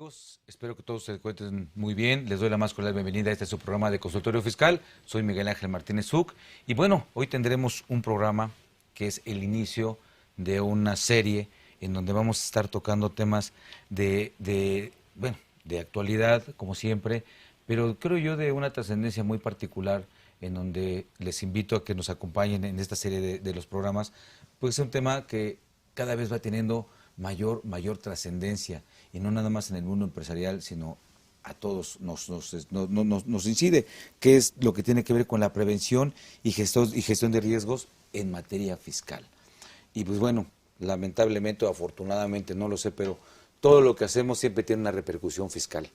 amigos? Espero que todos se encuentren muy bien. Les doy la más cordial bienvenida a este su programa de consultorio fiscal. Soy Miguel Ángel Martínez Zuc. Y bueno, hoy tendremos un programa que es el inicio de una serie en donde vamos a estar tocando temas de actualidad, como siempre, pero creo yo de una trascendencia muy particular, en donde les invito a que nos acompañen en esta serie de los programas, pues es un tema que cada vez va teniendo mayor trascendencia, y no nada más en el mundo empresarial, sino a todos nos incide, que es lo que tiene que ver con la prevención y gestión de riesgos en materia fiscal. Y pues bueno, lamentablemente o afortunadamente, no lo sé, pero todo lo que hacemos siempre tiene una repercusión fiscal.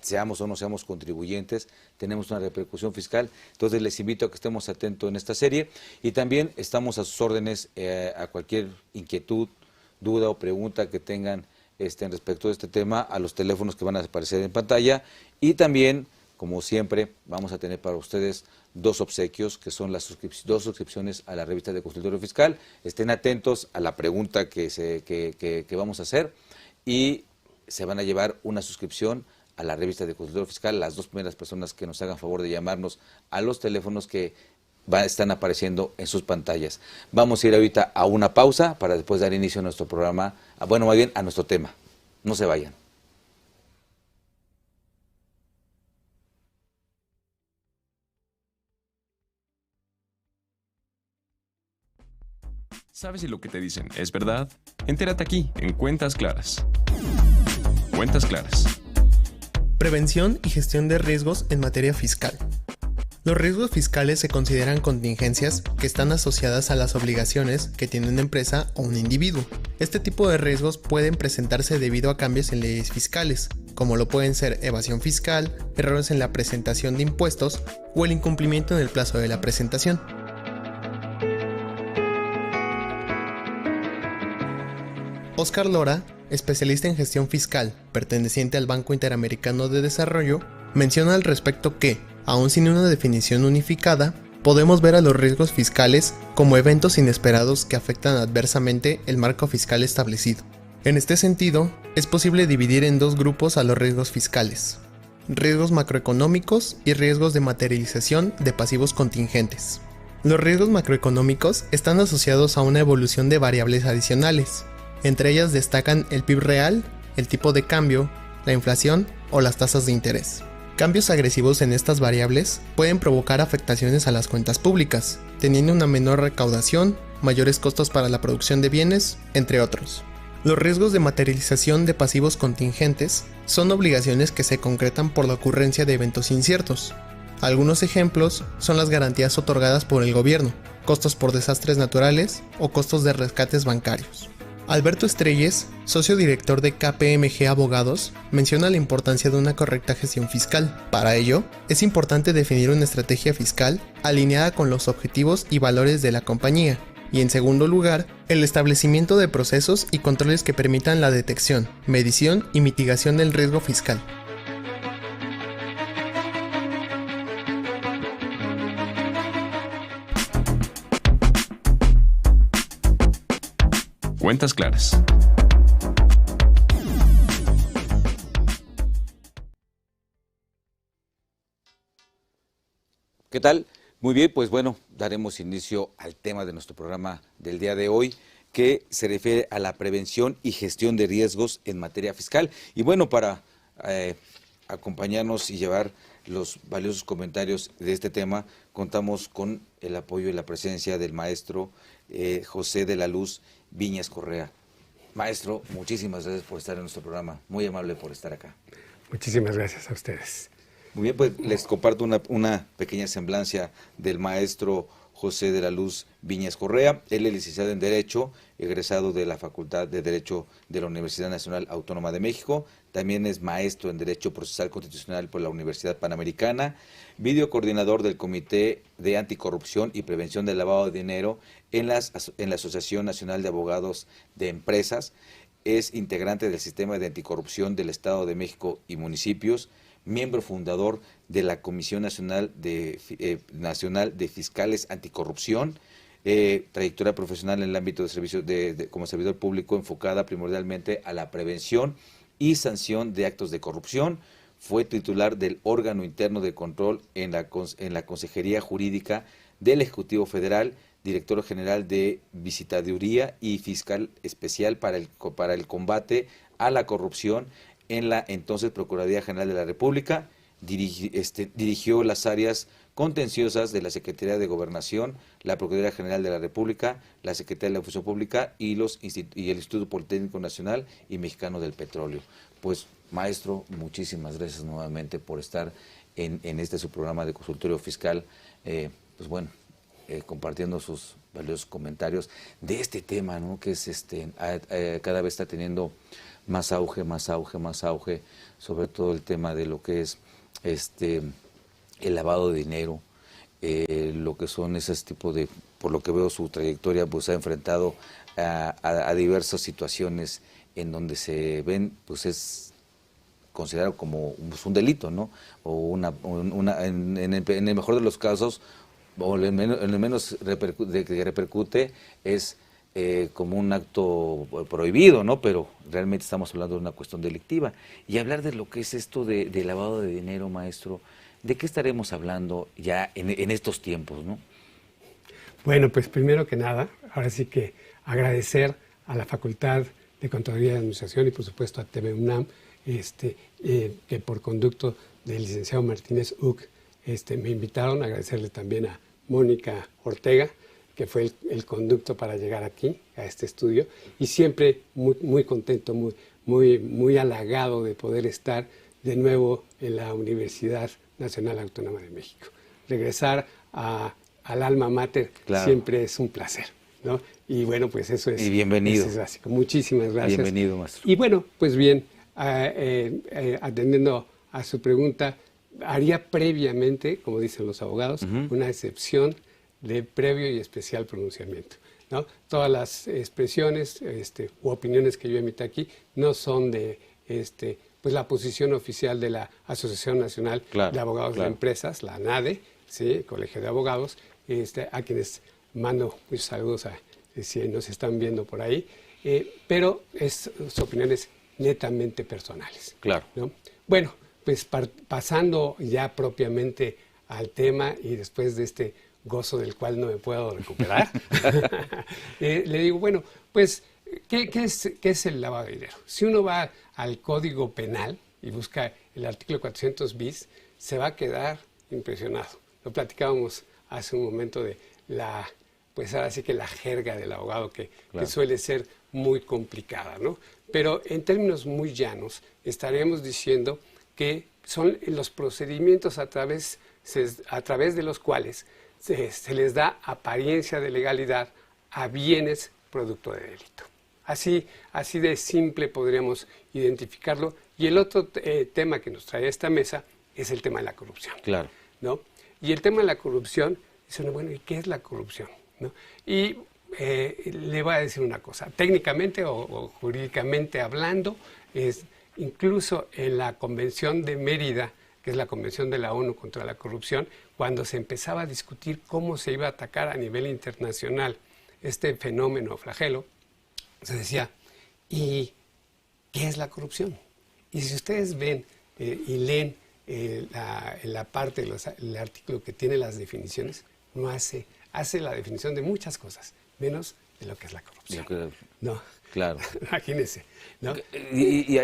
Seamos o no seamos contribuyentes, tenemos una repercusión fiscal. Entonces les invito a que estemos atentos en esta serie, y también estamos a sus órdenes a cualquier inquietud, duda o pregunta que tengan en respecto de este tema, a los teléfonos que van a aparecer en pantalla. Y también, como siempre, vamos a tener para ustedes dos obsequios, que son las dos suscripciones a la revista de Consultorio Fiscal. Estén atentos a la pregunta que vamos a hacer, y se van a llevar una suscripción a la revista de Consultorio Fiscal las dos primeras personas que nos hagan favor de llamarnos a los teléfonos que están apareciendo en sus pantallas. Vamos a ir ahorita a una pausa para después dar inicio a nuestro programa, más bien a nuestro tema. No se vayan. ¿Sabes si lo que te dicen es verdad? Entérate aquí, en Cuentas Claras. Cuentas Claras. Prevención y gestión de riesgos en materia fiscal. Los riesgos fiscales se consideran contingencias que están asociadas a las obligaciones que tiene una empresa o un individuo. Este tipo de riesgos pueden presentarse debido a cambios en leyes fiscales, como lo pueden ser evasión fiscal, errores en la presentación de impuestos o el incumplimiento en el plazo de la presentación. Oscar Lora, especialista en gestión fiscal, perteneciente al Banco Interamericano de Desarrollo, menciona al respecto que, aun sin una definición unificada, podemos ver a los riesgos fiscales como eventos inesperados que afectan adversamente el marco fiscal establecido. En este sentido, es posible dividir en dos grupos a los riesgos fiscales: riesgos macroeconómicos y riesgos de materialización de pasivos contingentes. Los riesgos macroeconómicos están asociados a una evolución de variables adicionales. Entre ellas destacan el PIB real, el tipo de cambio, la inflación o las tasas de interés. Cambios agresivos en estas variables pueden provocar afectaciones a las cuentas públicas, teniendo una menor recaudación, mayores costos para la producción de bienes, entre otros. Los riesgos de materialización de pasivos contingentes son obligaciones que se concretan por la ocurrencia de eventos inciertos. Algunos ejemplos son las garantías otorgadas por el gobierno, costos por desastres naturales o costos de rescates bancarios. Alberto Estrelles, socio director de KPMG Abogados, menciona la importancia de una correcta gestión fiscal. Para ello, es importante definir una estrategia fiscal alineada con los objetivos y valores de la compañía, y en segundo lugar, el establecimiento de procesos y controles que permitan la detección, medición y mitigación del riesgo fiscal. Cuentas Claras. ¿Qué tal? Muy bien, pues bueno, daremos inicio al tema de nuestro programa del día de hoy, que se refiere a la prevención y gestión de riesgos en materia fiscal. Y bueno, para acompañarnos y llevar los valiosos comentarios de este tema, contamos con el apoyo y la presencia del maestro José de la Luz Viñas Correa. Maestro, muchísimas gracias por estar en nuestro programa, muy amable por estar acá. Muchísimas gracias a ustedes. Muy bien, pues les comparto una pequeña semblancia del maestro José de la Luz Viñas Correa. Él es licenciado en Derecho, egresado de la Facultad de Derecho de la Universidad Nacional Autónoma de México. También es maestro en Derecho Procesal Constitucional por la Universidad Panamericana, videocoordinador del Comité de Anticorrupción y Prevención del Lavado de Dinero en la Asociación Nacional de Abogados de Empresas. Es integrante del Sistema de Anticorrupción del Estado de México y municipios, miembro fundador de la Comisión Nacional de Fiscales Anticorrupción, trayectoria profesional en el ámbito de servicios como servidor público enfocada primordialmente a la prevención y sanción de actos de corrupción. Fue titular del órgano interno de control en la Consejería Jurídica del Ejecutivo Federal, director general de Visitaduría y fiscal especial para el combate a la corrupción en la entonces Procuraduría General de la República. Dirigió las áreas contenciosas de la Secretaría de Gobernación, la Procuraduría General de la República, la Secretaría de la Función Pública y el Instituto Politécnico Nacional y Mexicano del Petróleo. Pues, maestro, muchísimas gracias nuevamente por estar en este su programa de consultorio fiscal, compartiendo sus valiosos comentarios de este tema, ¿no? Que es cada vez está teniendo más auge, sobre todo el tema de lo que es el lavado de dinero, lo que son esos tipos de, por lo que veo su trayectoria, pues ha enfrentado a diversas situaciones en donde se ven, pues es considerado como un delito, ¿no? O en el mejor de los casos, o en el menos que repercute, es como un acto prohibido, ¿no? Pero realmente estamos hablando de una cuestión delictiva. Y hablar de lo que es esto de lavado de dinero, maestro, ¿de qué estaremos hablando ya en estos tiempos, no? Bueno, pues primero que nada, ahora sí que agradecer a la Facultad de Contaduría y Administración y por supuesto a TV UNAM, que por conducto del licenciado Martínez Uc me invitaron. Agradecerle también a Mónica Ortega, que fue el conducto para llegar aquí, a este estudio, y siempre muy contento, muy halagado de poder estar de nuevo en la Universidad Nacional Autónoma de México. Regresar al alma mater, claro, siempre es un placer, ¿no? Y bueno, pues eso es. Y bienvenido. Eso es básico. Muchísimas gracias. Bienvenido, maestro. Y bueno, pues bien, atendiendo a su pregunta, haría previamente, como dicen los abogados, una excepción de previo y especial pronunciamiento, ¿no? Todas las expresiones u opiniones que yo emito aquí no son de pues la posición oficial de la Asociación Nacional de Abogados de Empresas, la ANADE, ¿sí? Colegio de Abogados, a quienes mando muchos saludos si nos están viendo por ahí, pero son opiniones netamente personales. Claro. ¿No? Bueno, pues pasando ya propiamente al tema y después de este gozo del cual no me puedo recuperar, le digo, bueno, pues, ¿qué es el lavado de dinero? Si uno va al Código Penal y busca el artículo 400 bis, se va a quedar impresionado. Lo platicábamos hace un momento de pues ahora sí que la jerga del abogado que suele ser muy complicada, ¿no? Pero en términos muy llanos, estaremos diciendo que son los procedimientos a través de los cuales se les da apariencia de legalidad a bienes producto de delito. Así de simple podríamos identificarlo. Y el otro tema que nos trae a esta mesa es el tema de la corrupción. Claro. ¿No? Y el tema de la corrupción, bueno, ¿y qué es la corrupción? ¿No? Y le voy a decir una cosa. Técnicamente o jurídicamente hablando, incluso en la Convención de Mérida, que es la Convención de la ONU contra la Corrupción, cuando se empezaba a discutir cómo se iba a atacar a nivel internacional este fenómeno flagelo, se decía, ¿y qué es la corrupción? Y si ustedes ven y leen la parte del artículo que tiene las definiciones, no hace la definición de muchas cosas, menos de lo que es la corrupción. ¿No? Claro. Imagínense, ¿no? Y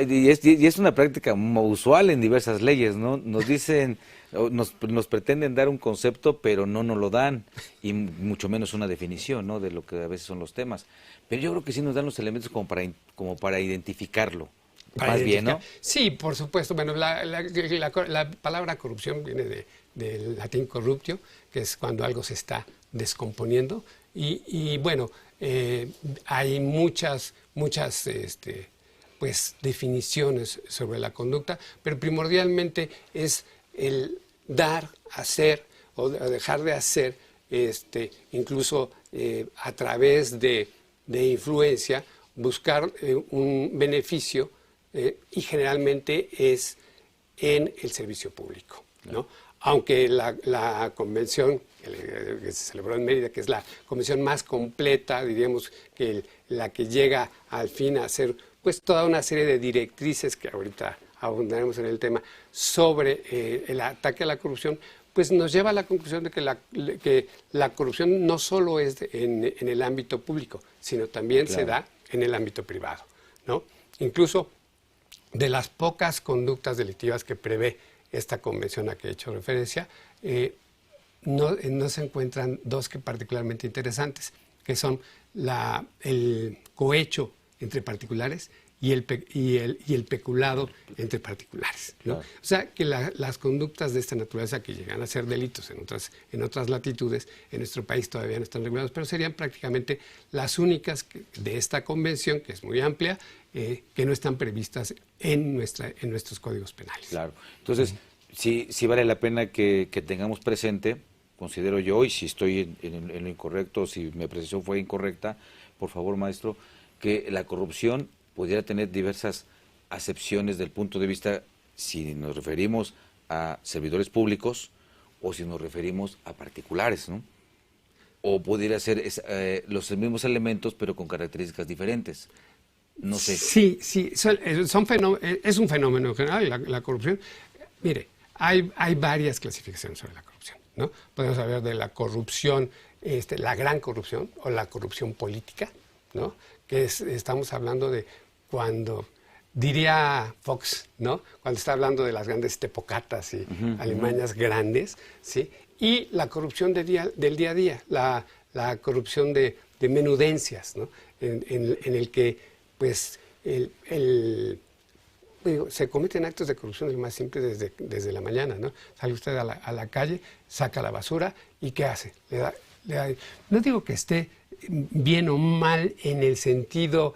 es una práctica usual en diversas leyes, ¿no? Nos dicen, nos pretenden dar un concepto, pero no nos lo dan, y mucho menos una definición, ¿no? De lo que a veces son los temas. Pero yo creo que sí nos dan los elementos como para identificarlo. Más bien, ¿no? Sí, por supuesto. Bueno, la palabra corrupción viene del latín corruptio, que es cuando algo se está descomponiendo. Y bueno, hay muchas pues definiciones sobre la conducta, pero primordialmente es el dar, hacer o dejar de hacer, incluso a través de influencia, buscar un beneficio, y generalmente es en el servicio público, ¿no? Aunque la convención que se celebró en Mérida, que es la convención más completa, diríamos que la que llega al fin a ser pues toda una serie de directrices que ahorita abundaremos en el tema sobre el ataque a la corrupción, pues nos lleva a la conclusión de que la corrupción no solo es en el ámbito público, sino también se da en el ámbito privado, ¿no? Incluso de las pocas conductas delictivas que prevé esta convención a que he hecho referencia, no se encuentran dos que particularmente interesantes, que son el cohecho entre particulares y el peculado entre particulares, ¿no? Claro. O sea, que las conductas de esta naturaleza que llegan a ser delitos en otras latitudes, en nuestro país todavía no están regulados, pero serían prácticamente las únicas de esta convención, que es muy amplia, que no están previstas en nuestros códigos penales. Claro. Entonces, sí vale la pena que tengamos presente, considero yo, y si estoy en lo incorrecto, si mi apreciación fue incorrecta, por favor, maestro, que la corrupción pudiera tener diversas acepciones del punto de vista si nos referimos a servidores públicos o si nos referimos a particulares, ¿no? O pudiera ser los mismos elementos pero con características diferentes. No sé. Sí, es un fenómeno general la corrupción. Mire, hay varias clasificaciones sobre la corrupción, ¿no? Podemos hablar de la corrupción, la gran corrupción o la corrupción política, ¿no? Que estamos hablando de cuando, diría Fox, ¿no? Cuando está hablando de las grandes tepocatas y alimañas grandes, ¿sí? Y la corrupción del día a día, la corrupción de menudencias, ¿no? En el que, pues, se cometen actos de corrupción el más simple desde la mañana, ¿no? Sale usted a la calle, saca la basura y ¿qué hace? No digo que esté bien o mal en el sentido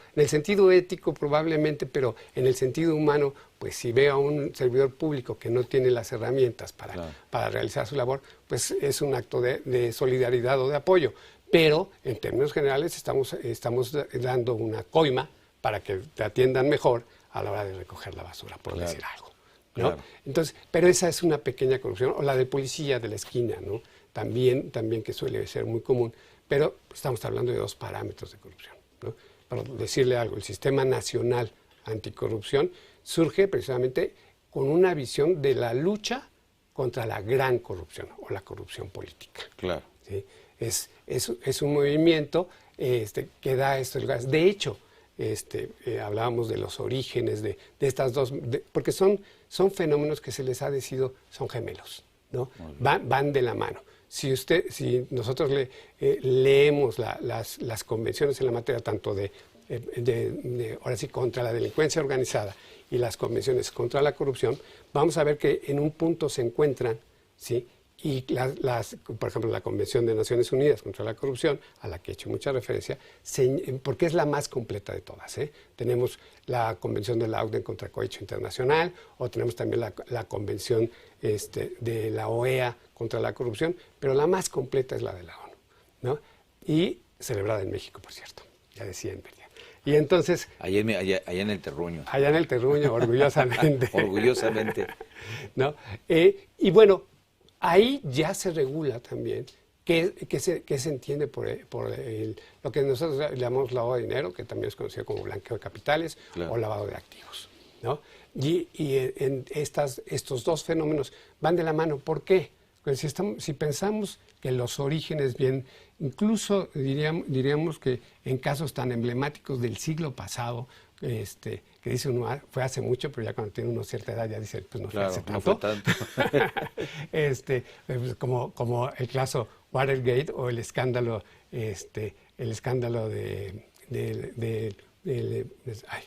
ético probablemente, pero en el sentido humano, pues si ve a un servidor público que no tiene las herramientas para realizar su labor, pues es un acto de solidaridad o de apoyo. Pero en términos generales estamos dando una coima para que te atiendan mejor a la hora de recoger la basura, por decir algo, ¿no? Claro. Entonces, pero esa es una pequeña corrupción, o la de policía de la esquina, ¿no? También que suele ser muy común, pero estamos hablando de dos parámetros de corrupción, ¿no? Para decirle algo, el Sistema Nacional Anticorrupción surge precisamente con una visión de la lucha contra la gran corrupción o la corrupción política. Claro. ¿Sí? Es un movimiento que da estos lugares. De hecho, hablábamos de los orígenes de estas dos, porque son fenómenos que se les ha decidido, son gemelos, ¿no? Van de la mano. Si nosotros leemos las convenciones en la materia, tanto ahora sí, contra la delincuencia organizada y las convenciones contra la corrupción, vamos a ver que en un punto se encuentran, ¿sí? Y por ejemplo, la Convención de Naciones Unidas contra la Corrupción, a la que he hecho mucha referencia, porque es la más completa de todas, ¿eh? Tenemos la Convención de la OCDE contra Cohecho Internacional, o tenemos también la Convención de la OEA contra la corrupción, pero la más completa es la de la ONU, ¿no? Y celebrada en México, por cierto, ya decía en verdad. Y entonces... Allá en el terruño. Allá en el terruño, orgullosamente. Orgullosamente. ¿No? Y bueno, ahí ya se regula también qué se entiende por lo que nosotros llamamos lavado de dinero, que también es conocido como blanqueo de capitales, claro, o lavado de activos, ¿no? Y estos dos fenómenos van de la mano. ¿Por qué? Pues si pensamos que los orígenes incluso diríamos que en casos tan emblemáticos del siglo pasado, que dice uno, fue hace mucho, pero ya cuando tiene uno cierta edad ya dice, pues no fue hace tanto. No fue tanto. Pues como el caso Watergate o el escándalo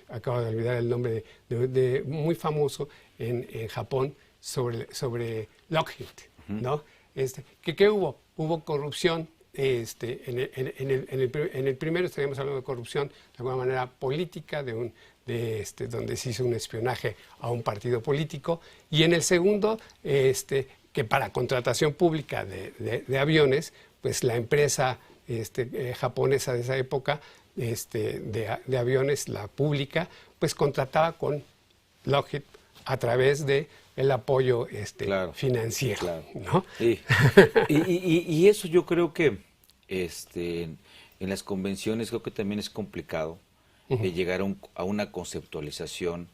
acabo de olvidar el nombre muy famoso en Japón sobre Lockheed, ¿no? ¿Qué hubo? Hubo corrupción. En el primero estaríamos hablando de corrupción de alguna manera política, donde se hizo un espionaje a un partido político, y en el segundo, que para contratación pública de aviones, pues la empresa japonesa de esa época de aviones, la pública, pues contrataba con Lockheed a través de el apoyo claro, financiero, claro, ¿no? Sí. Y eso yo creo que en las convenciones creo que también es complicado llegar a una conceptualización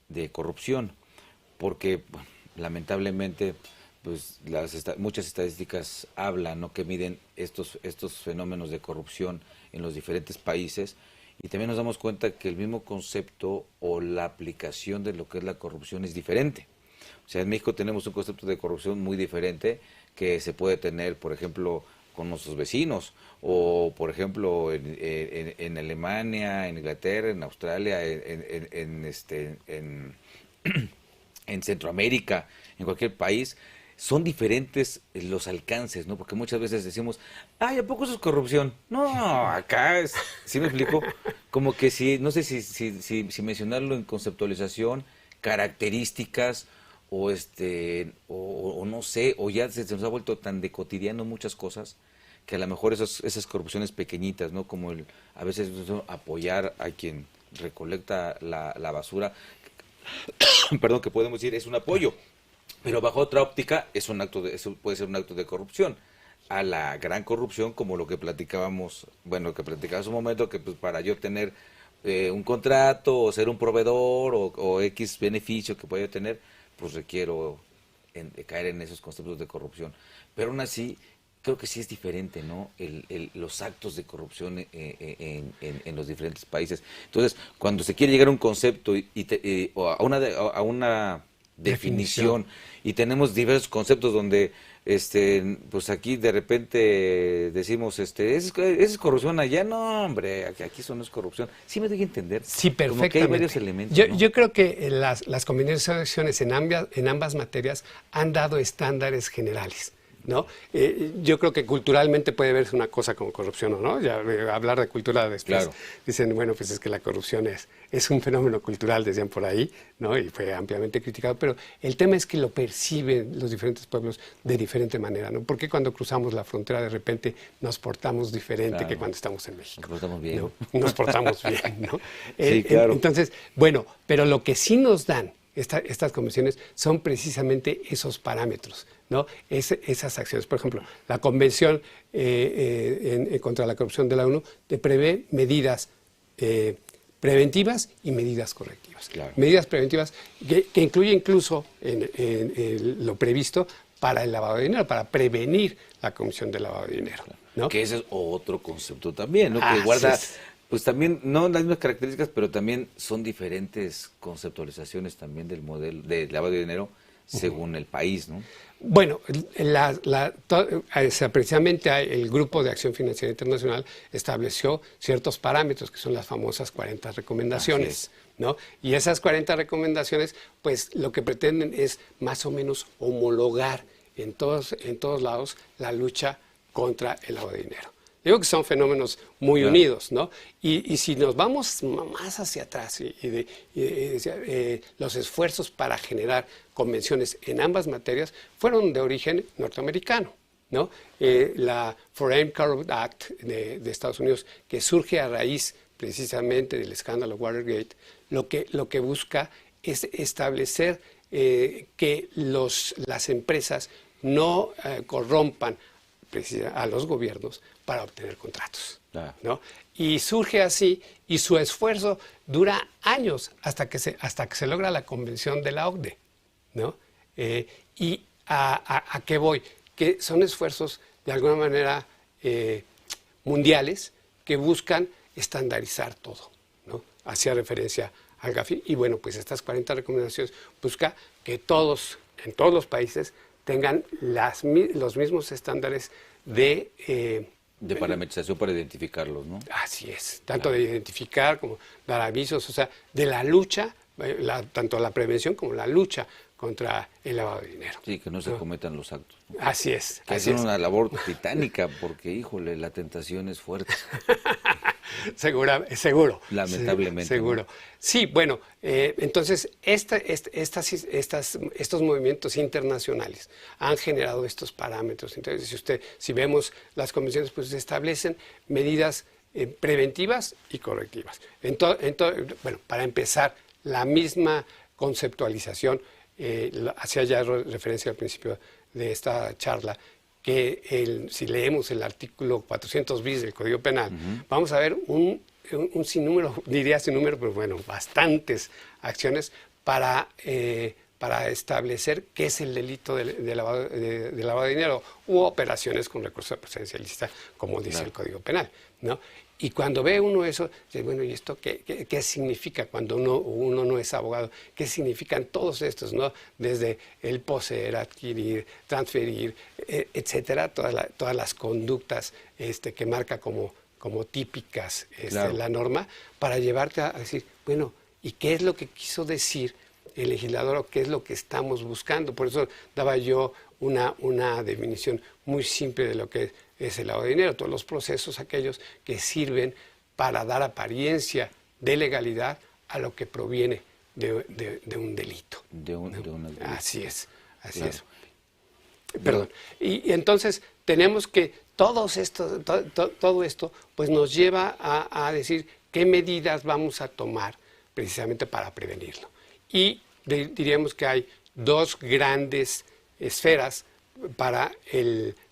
de corrupción, porque bueno, lamentablemente pues muchas estadísticas hablan, ¿no?, que miden estos fenómenos de corrupción en los diferentes países, y también nos damos cuenta que el mismo concepto o la aplicación de lo que es la corrupción es diferente. O sea, en México tenemos un concepto de corrupción muy diferente que se puede tener, por ejemplo, con nuestros vecinos, o por ejemplo en Alemania, en Inglaterra, en Australia, en Centroamérica, en cualquier país. Son diferentes los alcances, ¿no? Porque muchas veces decimos, ay, ¿a poco eso es corrupción? No, acá es, ¿sí me explico? Como que si, no sé si mencionarlo en conceptualización, características, o no sé, o ya se nos ha vuelto tan de cotidiano muchas cosas, que a lo mejor esas corrupciones pequeñitas, ¿no? Como a veces apoyar a quien recolecta la basura, perdón, que podemos decir es un apoyo, pero bajo otra óptica eso puede ser un acto de corrupción. A la gran corrupción, como lo que platicábamos, bueno, que platicaba hace un momento, que pues para yo tener un contrato o ser un proveedor o X beneficio que pueda tener, pues requiero caer en esos conceptos de corrupción. Pero aún así, creo que sí es diferente, ¿no? Los actos de corrupción en los diferentes países. Entonces, cuando se quiere llegar a un concepto o a una definición, y tenemos diversos conceptos donde pues aquí de repente decimos es corrupción, allá no, hombre, aquí eso no es corrupción. Sí me doy a entender. Sí, perfectamente. Como que hay varios elementos, ¿no? Yo creo que las combinaciones en ambas materias han dado estándares generales, ¿no? Yo creo que culturalmente puede verse una cosa como corrupción o no, ya hablar de cultura después, claro. Dicen, bueno, pues es que la corrupción es un fenómeno cultural, decían por ahí, ¿no? Y fue ampliamente criticado, pero el tema es que lo perciben los diferentes pueblos de diferente manera, ¿no? Porque cuando cruzamos la frontera de repente nos portamos diferente, claro, que cuando estamos en México. Nos portamos bien. ¿No? Nos portamos bien, ¿no? Sí, claro. Entonces, bueno, pero lo que sí nos dan estas convenciones son precisamente esos parámetros, ¿no? Esas acciones. Por ejemplo, la Convención contra la Corrupción de la ONU te prevé medidas preventivas y medidas correctivas. Claro. Medidas preventivas que incluye incluso lo previsto para el lavado de dinero, para prevenir la comisión del lavado de dinero, ¿no? Que ese es otro concepto también, ¿no? Que guarda... Pues también, no las mismas características, pero también son diferentes conceptualizaciones también del modelo de lavado de dinero según el país, ¿no? Bueno, precisamente el Grupo de Acción Financiera Internacional estableció ciertos parámetros, que son las famosas 40 recomendaciones, ¿no? Y esas 40 recomendaciones, pues lo que pretenden es más o menos homologar en todos lados la lucha contra el lavado de dinero. Digo que son fenómenos muy unidos, ¿no? Y si nos vamos más hacia atrás los esfuerzos para generar convenciones en ambas materias fueron de origen norteamericano, ¿no? La Foreign Corrupt Act de Estados Unidos, que surge a raíz precisamente del escándalo Watergate, lo que busca es establecer que las empresas no corrompan a los gobiernos para obtener contratos, ¿no? Y surge así, y su esfuerzo dura años hasta que se logra la convención de la OCDE, ¿no? ¿Y a qué voy? Que son esfuerzos de alguna manera mundiales que buscan estandarizar todo, ¿no? Hacía referencia al GAFI, y bueno, pues estas 40 recomendaciones busca que en todos los países tengan los mismos estándares de parametrización para identificarlos, ¿no? Así es, tanto de identificar como dar avisos, o sea, de la lucha, tanto la prevención como la lucha contra el lavado de dinero. Sí, que no se cometan los actos, ¿no? Así es. Que hacen una labor titánica porque, híjole, la tentación es fuerte. Seguro. Lamentablemente. Seguro. ¿No? Sí, bueno, entonces estos movimientos internacionales han generado estos parámetros. Entonces, si vemos las convenciones, pues se establecen medidas preventivas y correctivas. Bueno, para empezar, la misma conceptualización, hacía ya referencia al principio de esta charla, que si leemos el artículo 400 bis del Código Penal, vamos a ver un sinnúmero, diría sin número, pero bueno, bastantes acciones para establecer qué es el delito de lavado de dinero u operaciones con recursos de procedencia ilícita, como dice el Código Penal, ¿no? Y cuando ve uno eso, dice, bueno, ¿y esto qué significa cuando uno no es abogado? ¿Qué significan todos estos, no? Desde el poseer, adquirir, transferir, etcétera, todas las conductas que marca como típicas la norma, para llevarte a decir, bueno, ¿y qué es lo que quiso decir el legislador o qué es lo que estamos buscando? Por eso daba yo una definición muy simple de lo que es el lavado de dinero, todos los procesos aquellos que sirven para dar apariencia de legalidad a lo que proviene de un delito. Así es. Perdón. Y entonces tenemos que todo esto pues nos lleva a decir qué medidas vamos a tomar precisamente para prevenirlo. Y diríamos que hay dos grandes esferas para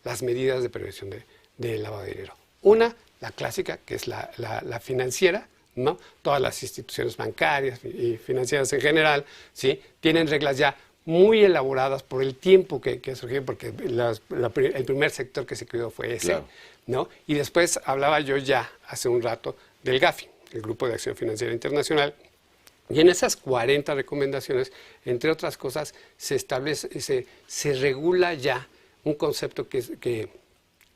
las medidas de prevención del lavado de dinero. Una, la clásica, que es la financiera, ¿no? Todas las instituciones bancarias y financieras en general, ¿sí? Tienen reglas ya muy elaboradas por el tiempo que surgió, porque el primer sector que se creó fue ese, claro, ¿no? Y después hablaba yo ya hace un rato del GAFI, el Grupo de Acción Financiera Internacional. Y en esas 40 recomendaciones, entre otras cosas, se regula ya un concepto que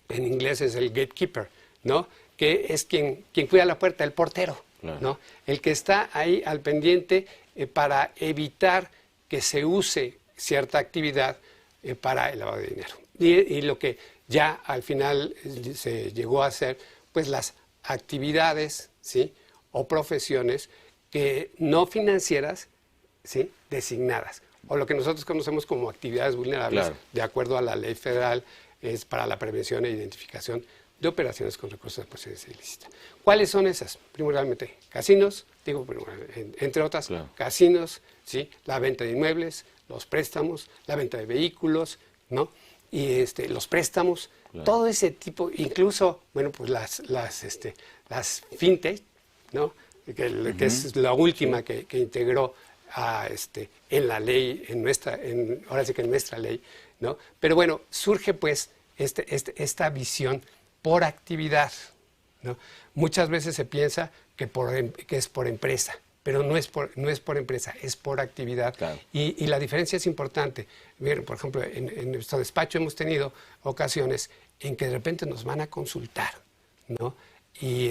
en inglés es el gatekeeper, ¿no? Que es quien cuida la puerta, el portero, claro, ¿no? El que está ahí al pendiente para evitar que se use cierta actividad para el lavado de dinero. Y lo que ya al final se llegó a hacer, pues las actividades, ¿sí? O profesiones que no financieras, ¿sí? Designadas, o lo que nosotros conocemos como actividades vulnerables, claro, de acuerdo a la ley federal, es para la prevención e identificación de operaciones con recursos de procedencia ilícita. ¿Cuáles son esas? Primordialmente, casinos, entre otras, claro, casinos, ¿sí? La venta de inmuebles, los préstamos, la venta de vehículos, ¿no? Y los préstamos, claro, todo ese tipo, incluso, bueno, pues las fintech, ¿no? Que es la última que integró en la ley, ahora sí que en nuestra ley, ¿no? Pero bueno, surge pues esta visión por actividad, ¿no? Muchas veces se piensa que es por empresa, pero no es por empresa, es por actividad. Claro. Y la diferencia es importante. Miren, por ejemplo, en nuestro despacho hemos tenido ocasiones en que de repente nos van a consultar, ¿no? Y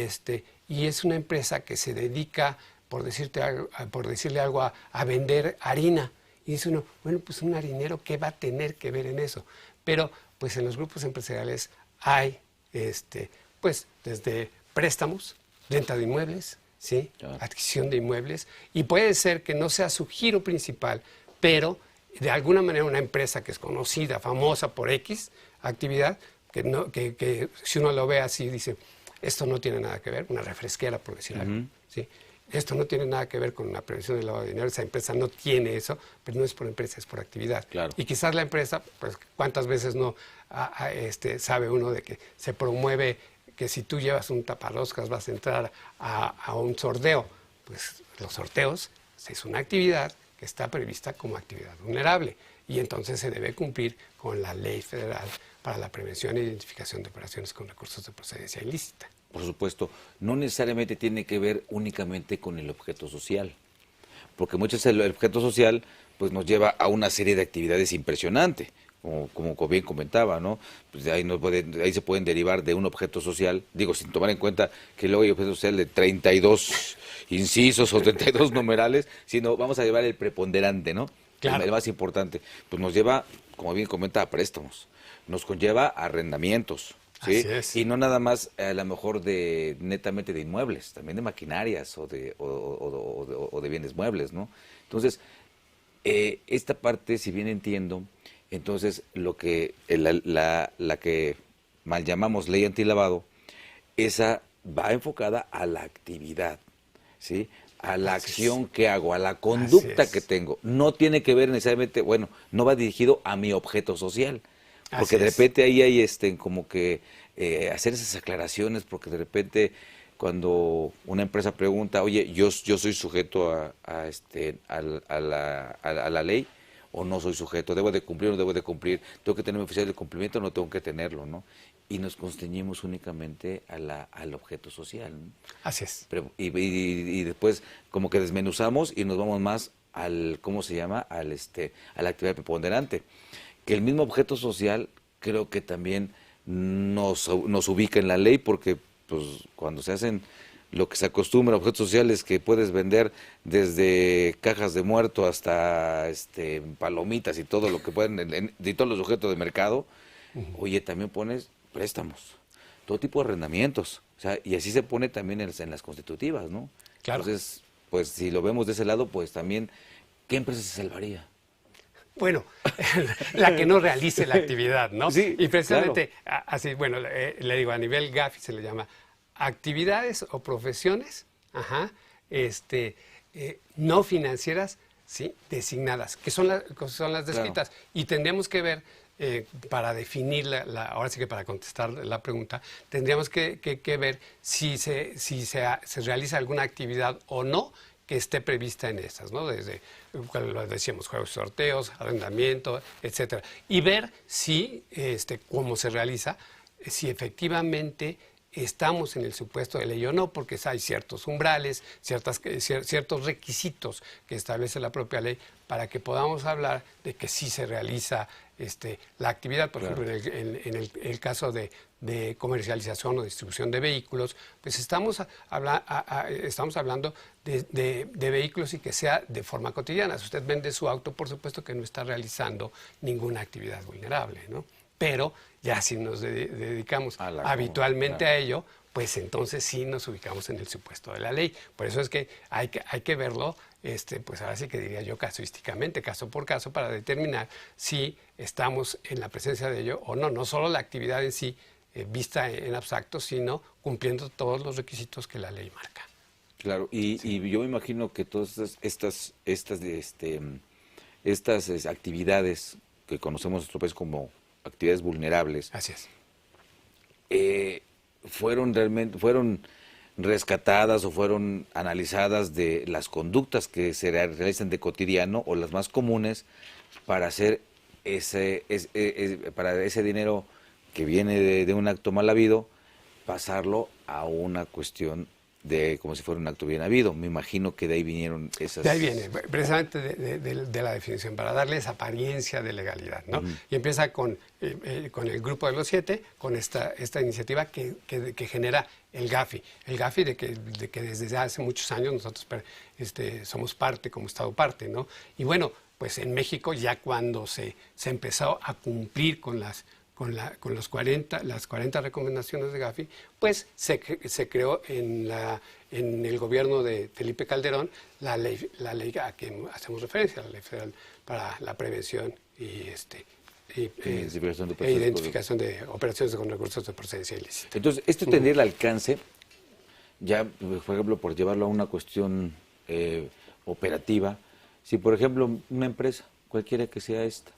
es una empresa que se dedica, por decirle algo, a vender harina. Y dice uno, bueno, pues un harinero, ¿qué va a tener que ver en eso? Pero pues en los grupos empresariales hay, pues desde préstamos, venta de inmuebles, ¿sí? Claro. Adquisición de inmuebles. Y puede ser que no sea su giro principal, pero de alguna manera una empresa que es conocida, famosa por X actividad, que si uno lo ve así, dice, esto no tiene nada que ver, una refresquera, por decir algo, ¿sí? Esto no tiene nada que ver con la prevención del lavado de dinero, esa empresa no tiene eso, pero no es por empresa, es por actividad. Claro. Y quizás la empresa, pues cuántas veces no sabe uno de que se promueve que si tú llevas un taparroscas vas a entrar a un sorteo. Pues los sorteos es una actividad que está prevista como actividad vulnerable y entonces se debe cumplir con la ley federal para la prevención e identificación de operaciones con recursos de procedencia ilícita. Por supuesto, no necesariamente tiene que ver únicamente con el objeto social, porque muchas veces el objeto social pues nos lleva a una serie de actividades impresionantes, como bien comentaba, ¿no? Pues de ahí se pueden derivar de un objeto social, digo, sin tomar en cuenta que luego hay objeto social de 32 incisos o 32 numerales, sino vamos a llevar el preponderante, ¿no? Claro. El más importante, pues nos lleva, como bien comenta, a préstamos, nos conlleva a arrendamientos, ¿sí? Así es. Y no nada más a lo mejor netamente de inmuebles, también de maquinarias o de bienes muebles, ¿no? Entonces, esta parte, si bien entiendo, entonces lo que la que mal llamamos ley antilavado, esa va enfocada a la actividad, ¿sí? A la acción que hago, a la conducta que tengo. No tiene que ver necesariamente, bueno, no va dirigido a mi objeto social. Porque de repente ahí hay como que hacer esas aclaraciones, porque de repente cuando una empresa pregunta, oye, yo soy sujeto a la ley o no soy sujeto, debo de cumplir o no debo de cumplir, tengo que tener mi oficial de cumplimiento o no tengo que tenerlo, ¿no? Y nos constreñimos únicamente al objeto social, ¿no? Así es. Y después como que desmenuzamos y nos vamos más al, ¿cómo se llama? A la actividad preponderante. Que el mismo objeto social creo que también nos ubica en la ley, porque pues cuando se hacen lo que se acostumbra, objetos sociales que puedes vender desde cajas de muerto hasta palomitas y todo lo que pueden, de todos los objetos de mercado, oye, también pones préstamos, todo tipo de arrendamientos, o sea, y así se pone también en las constitutivas, ¿no? Claro. Entonces, pues si lo vemos de ese lado, pues también, ¿qué empresa se salvaría? Bueno, la que no realice la actividad, ¿no? Sí, y precisamente, así, bueno, le digo, a nivel GAFI se le llama actividades o profesiones, no financieras, ¿sí? Designadas, que son las descritas. Claro. Y tendríamos que ver, para definir, ahora sí que para contestar la pregunta, tendríamos que ver si se realiza alguna actividad o no que esté prevista en estas, ¿no? Desde, lo decíamos, juegos y sorteos, arrendamiento, etcétera. Y ver si, cómo se realiza, si efectivamente estamos en el supuesto de ley o no, porque hay ciertos umbrales, ciertos requisitos que establece la propia ley para que podamos hablar de que sí se realiza la actividad. Por ejemplo, en el caso de comercialización o distribución de vehículos, pues estamos hablando de vehículos y que sea de forma cotidiana. Si usted vende su auto, por supuesto que no está realizando ninguna actividad vulnerable, ¿no? Pero ya si nos dedicamos habitualmente a ello, pues entonces sí nos ubicamos en el supuesto de la ley. Por eso es que hay que verlo, pues ahora sí que diría yo casuísticamente, caso por caso, para determinar si estamos en la presencia de ello o no. No solo la actividad en sí, vista en abstracto, sino cumpliendo todos los requisitos que la ley marca. Claro, y yo me imagino que todas estas actividades que conocemos en nuestro país como actividades vulnerables, así es, fueron rescatadas o fueron analizadas de las conductas que se realizan de cotidiano o las más comunes para hacer para ese dinero que viene de un acto mal habido, pasarlo a una cuestión de como si fuera un acto bien habido. Me imagino que de ahí vinieron esas... De ahí viene, precisamente de la definición, para darles apariencia de legalidad, ¿no? Y empieza con el grupo de los 7, con esta iniciativa que genera el GAFI. El GAFI de que desde hace muchos años nosotros somos parte, como Estado parte, ¿no? Y bueno, pues en México ya cuando se empezó a cumplir con las 40 recomendaciones de GAFI, pues se creó en el gobierno de Felipe Calderón la ley a que hacemos referencia, la Ley Federal para la Prevención y identificación de operaciones con recursos de procedencia ilícita. Entonces, esto tendría el alcance, ya, por ejemplo, por llevarlo a una cuestión operativa, si, por ejemplo, una empresa, cualquiera que sea esta,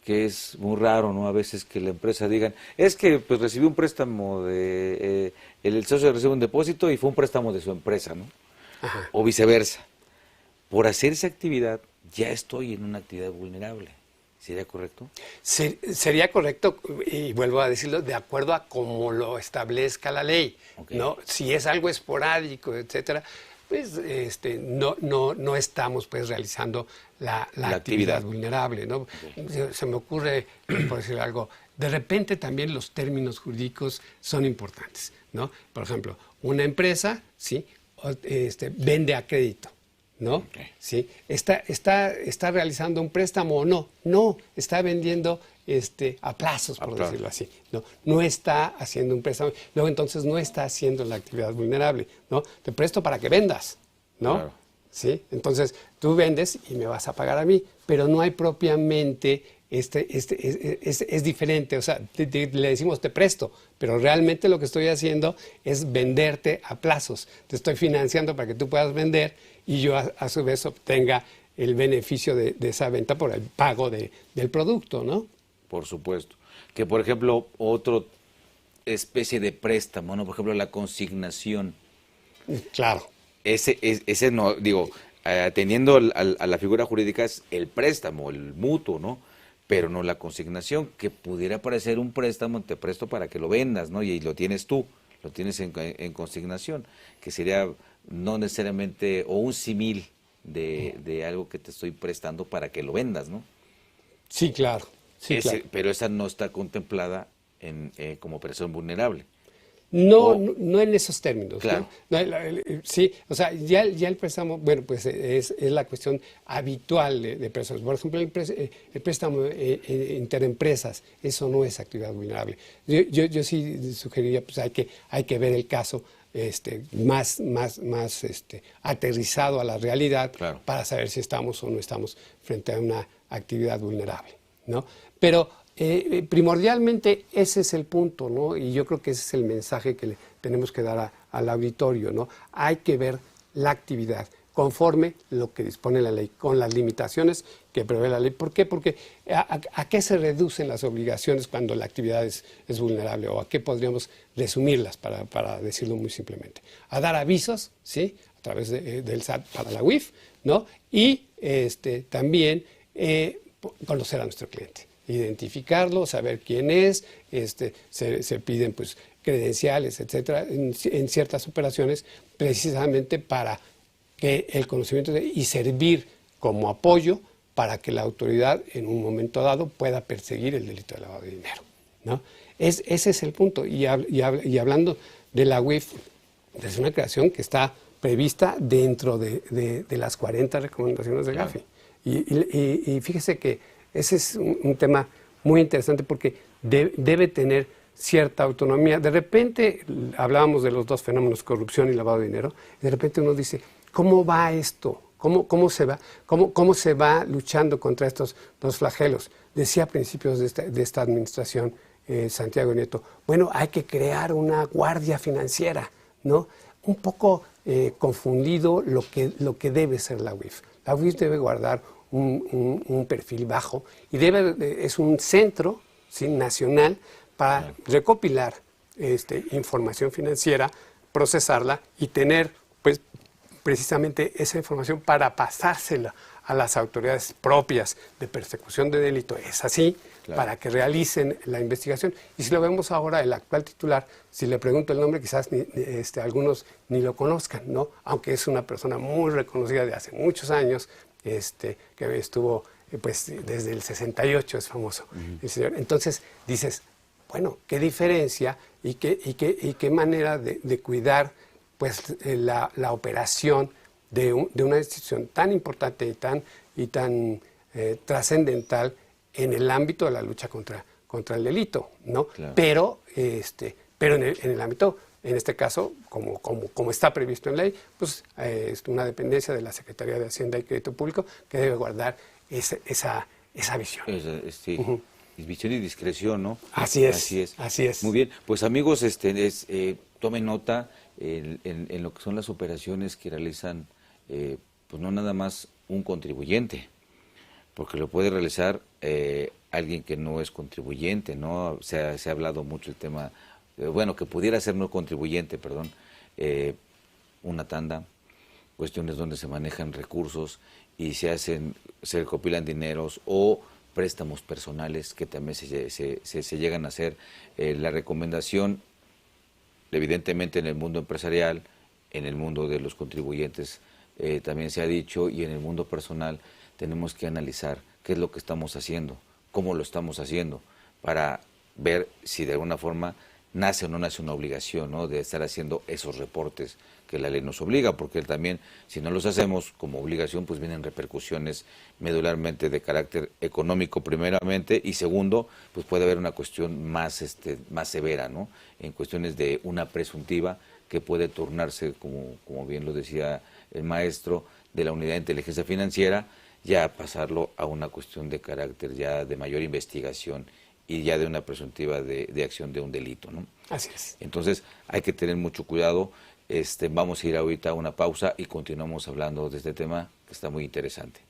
que es muy raro, ¿no? A veces que la empresa digan, es que pues recibí un préstamo el socio recibe un depósito y fue un préstamo de su empresa, ¿no? Ajá. O viceversa. Por hacer esa actividad, ya estoy en una actividad vulnerable. ¿Sería correcto? Sería correcto, y vuelvo a decirlo, de acuerdo a cómo lo establezca la ley, okay, ¿no? Si es algo esporádico, etcétera, pues no estamos pues realizando la actividad vulnerable, ¿no? Okay. Se me ocurre, por decir algo, de repente también los términos jurídicos son importantes, ¿no? Por ejemplo, una empresa, ¿sí? Vende a crédito, ¿no? Okay. ¿Sí? ¿Está realizando un préstamo o no? No, está vendiendo a plazos, por decirlo así. No está haciendo un préstamo. Luego entonces no está haciendo la actividad vulnerable, ¿no? Te presto para que vendas, ¿no? Claro. ¿Sí? Entonces tú vendes y me vas a pagar a mí, pero no hay propiamente es diferente, o sea, le decimos te presto, pero realmente lo que estoy haciendo es venderte a plazos. Te estoy financiando para que tú puedas vender y yo a su vez obtenga el beneficio de esa venta por el pago del producto, ¿no? Por supuesto. Que, por ejemplo, otra especie de préstamo, ¿no? Por ejemplo, la consignación. Claro. Ese no, digo, atendiendo a la figura jurídica es el préstamo, el mutuo, ¿no? Pero no la consignación, que pudiera parecer un préstamo, te presto para que lo vendas, ¿no? Y lo tienes tú, lo tienes en consignación, que sería no necesariamente, o un símil de algo que te estoy prestando para que lo vendas, ¿no? Sí, claro. Sí, claro. Pero esa no está contemplada como persona vulnerable. No en esos términos. Claro. ¿No? Sí, o sea, ya el préstamo, bueno, pues es la cuestión habitual de personas. Por ejemplo, el préstamo interempresas, eso no es actividad vulnerable. Yo sí sugeriría, pues hay que ver el caso más aterrizado a la realidad, claro, para saber si estamos o no estamos frente a una actividad vulnerable, ¿no? Pero primordialmente ese es el punto, ¿no? Y yo creo que ese es el mensaje que le tenemos que dar al auditorio, ¿no? Hay que ver la actividad conforme lo que dispone la ley, con las limitaciones que prevé la ley. ¿Por qué? Porque ¿a qué se reducen las obligaciones cuando la actividad es vulnerable? ¿O a qué podríamos resumirlas, para decirlo muy simplemente? A dar avisos, ¿sí? A través del SAT para la UIF, ¿no? Y también conocer a nuestro cliente, identificarlo, saber quién es, se piden pues credenciales, etcétera, en ciertas operaciones, precisamente para que el conocimiento y servir como apoyo para que la autoridad en un momento dado pueda perseguir el delito de lavado de dinero, ¿no? Ese es el punto. Y hablando de la UIF, es una creación que está prevista dentro de las 40 recomendaciones de Gafi. Y fíjese que ese es un tema muy interesante, porque debe tener cierta autonomía. De repente hablábamos de los dos fenómenos, corrupción y lavado de dinero, y de repente uno dice, ¿cómo va esto? ¿Cómo se va luchando contra estos dos flagelos? Decía a principios de esta administración Santiago Nieto, bueno, hay que crear una guardia financiera, ¿no? Un poco confundido lo que debe ser la UIF. La UIF debe guardar un perfil bajo y es un centro, ¿sí?, nacional para recopilar información financiera, procesarla y tener pues precisamente esa información para pasársela a las autoridades propias de persecución de delito. Es así, para que realicen la investigación. Y si lo vemos ahora, el actual titular, si le pregunto el nombre, quizás algunos ni lo conozcan, ¿no? Aunque es una persona muy reconocida de hace muchos años, que estuvo pues desde el 68, es famoso el señor. Entonces dices, bueno, qué diferencia y qué manera de cuidar pues la operación de una institución tan importante y tan trascendental en el ámbito de la lucha contra el delito, ¿no? Claro. Pero en el ámbito, en este caso, como está previsto en ley, pues es una dependencia de la Secretaría de Hacienda y Crédito Público que debe guardar esa visión. Sí. Visión y discreción, ¿no? Así es. Muy bien, pues amigos, tomen nota en lo que son las operaciones que realizan, pues no nada más un contribuyente, porque lo puede realizar alguien que no es contribuyente, ¿no? Se ha hablado mucho el tema, que pudiera ser no contribuyente, perdón, una tanda, cuestiones donde se manejan recursos y se recopilan dineros o préstamos personales que también se llegan a hacer. La recomendación, evidentemente en el mundo empresarial, en el mundo de los contribuyentes también se ha dicho, y en el mundo personal tenemos que analizar qué es lo que estamos haciendo, cómo lo estamos haciendo, para ver si de alguna forma nace o no nace una obligación, ¿no?, de estar haciendo esos reportes que la ley nos obliga, porque también, si no los hacemos como obligación, pues vienen repercusiones medularmente de carácter económico primeramente, y segundo, pues puede haber una cuestión más severa, ¿no?, en cuestiones de una presuntiva que puede tornarse, como bien lo decía el maestro, de la unidad de inteligencia financiera, ya pasarlo a una cuestión de carácter ya de mayor investigación y ya de una presuntiva de acción de un delito, ¿no? Así es. Entonces hay que tener mucho cuidado. Vamos a ir ahorita a una pausa y continuamos hablando de este tema que está muy interesante.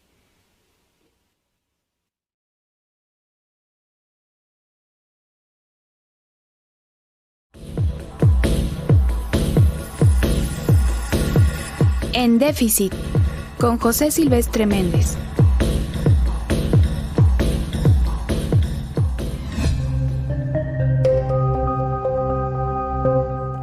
En déficit, con José Silvestre Méndez.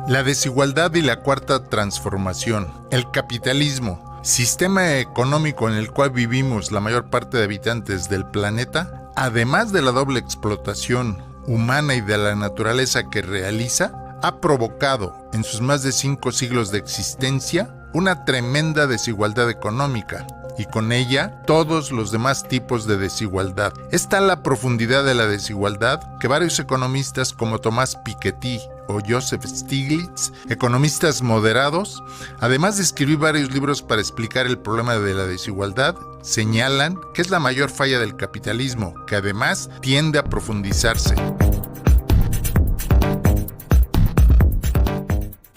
La desigualdad y la cuarta transformación, el capitalismo, sistema económico en el cual vivimos la mayor parte de habitantes del planeta, además de la doble explotación humana y de la naturaleza que realiza, ha provocado en sus más de 5 siglos de existencia una tremenda desigualdad económica y con ella todos los demás tipos de desigualdad. Es tal la profundidad de la desigualdad que varios economistas como Thomas Piketty o Joseph Stiglitz, economistas moderados, además de escribir varios libros para explicar el problema de la desigualdad, señalan que es la mayor falla del capitalismo, que además tiende a profundizarse.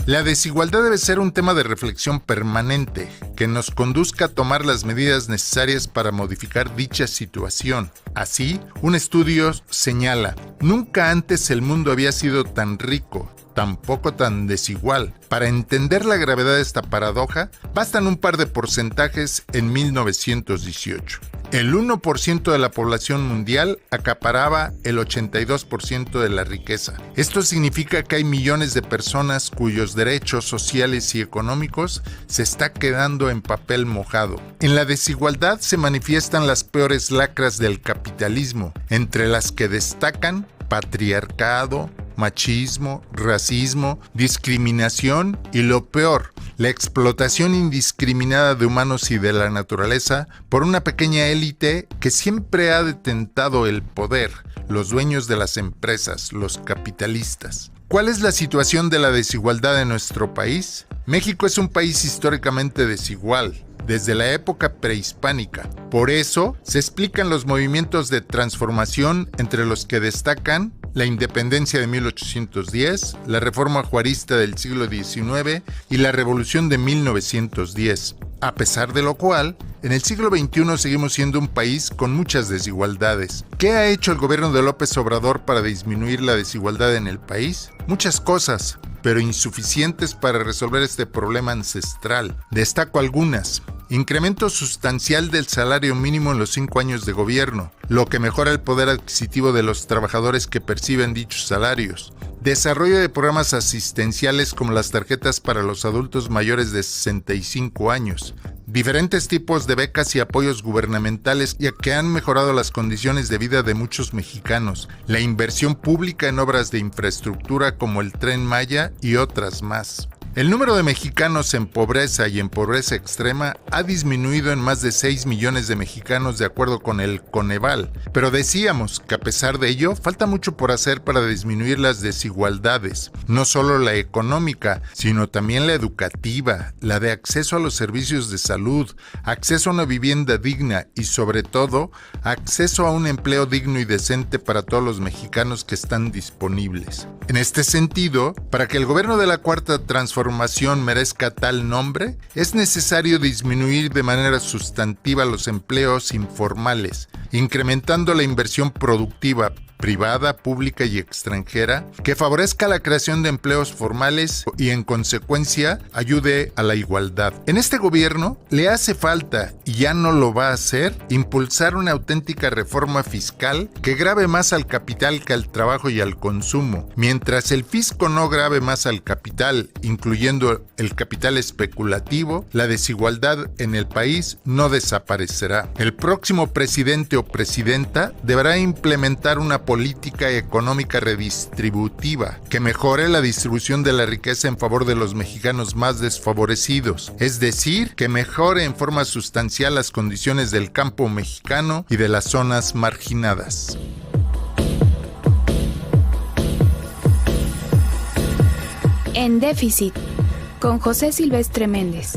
La desigualdad debe ser un tema de reflexión permanente, que nos conduzca a tomar las medidas necesarias para modificar dicha situación. Así, un estudio señala, nunca antes el mundo había sido tan rico, tampoco tan desigual. Para entender la gravedad de esta paradoja, bastan un par de porcentajes en 1918. El 1% de la población mundial acaparaba el 82% de la riqueza. Esto significa que hay millones de personas cuyos derechos sociales y económicos se está quedando en papel mojado. En la desigualdad se manifiestan las peores lacras del capitalismo, entre las que destacan patriarcado, machismo, racismo, discriminación y lo peor, la explotación indiscriminada de humanos y de la naturaleza por una pequeña élite que siempre ha detentado el poder, los dueños de las empresas, los capitalistas. ¿Cuál es la situación de la desigualdad en nuestro país? México es un país históricamente desigual, desde la época prehispánica. Por eso, se explican los movimientos de transformación entre los que destacan la independencia de 1810, la reforma juarista del siglo XIX y la revolución de 1910. A pesar de lo cual, en el siglo XXI seguimos siendo un país con muchas desigualdades. ¿Qué ha hecho el gobierno de López Obrador para disminuir la desigualdad en el país? Muchas cosas, pero insuficientes para resolver este problema ancestral. Destaco algunas. Incremento sustancial del salario mínimo en los 5 años de gobierno, lo que mejora el poder adquisitivo de los trabajadores que perciben dichos salarios. Desarrollo de programas asistenciales como las tarjetas para los adultos mayores de 65 años. Diferentes tipos de becas y apoyos gubernamentales que han mejorado las condiciones de vida de muchos mexicanos. La inversión pública en obras de infraestructura como el Tren Maya y otras más. El número de mexicanos en pobreza y en pobreza extrema ha disminuido en más de 6 millones de mexicanos de acuerdo con el Coneval, pero decíamos que a pesar de ello falta mucho por hacer para disminuir las desigualdades, no solo la económica, sino también la educativa, la de acceso a los servicios de salud, acceso a una vivienda digna y sobre todo acceso a un empleo digno y decente para todos los mexicanos que están disponibles. En este sentido, para que el gobierno de la Cuarta Transformación merezca tal nombre, es necesario disminuir de manera sustantiva los empleos informales, incrementando la inversión productiva privada, pública y extranjera, que favorezca la creación de empleos formales y en consecuencia ayude a la igualdad. En este gobierno le hace falta, y ya no lo va a hacer, impulsar una auténtica reforma fiscal que grave más al capital que al trabajo y al consumo. Mientras el fisco no grave más al capital, incluyendo el capital especulativo, la desigualdad en el país no desaparecerá. El próximo presidente o presidenta deberá implementar una política económica redistributiva que mejore la distribución de la riqueza en favor de los mexicanos más desfavorecidos, es decir, que mejore en forma sustancial las condiciones del campo mexicano y de las zonas marginadas. En déficit, con José Silvestre Méndez.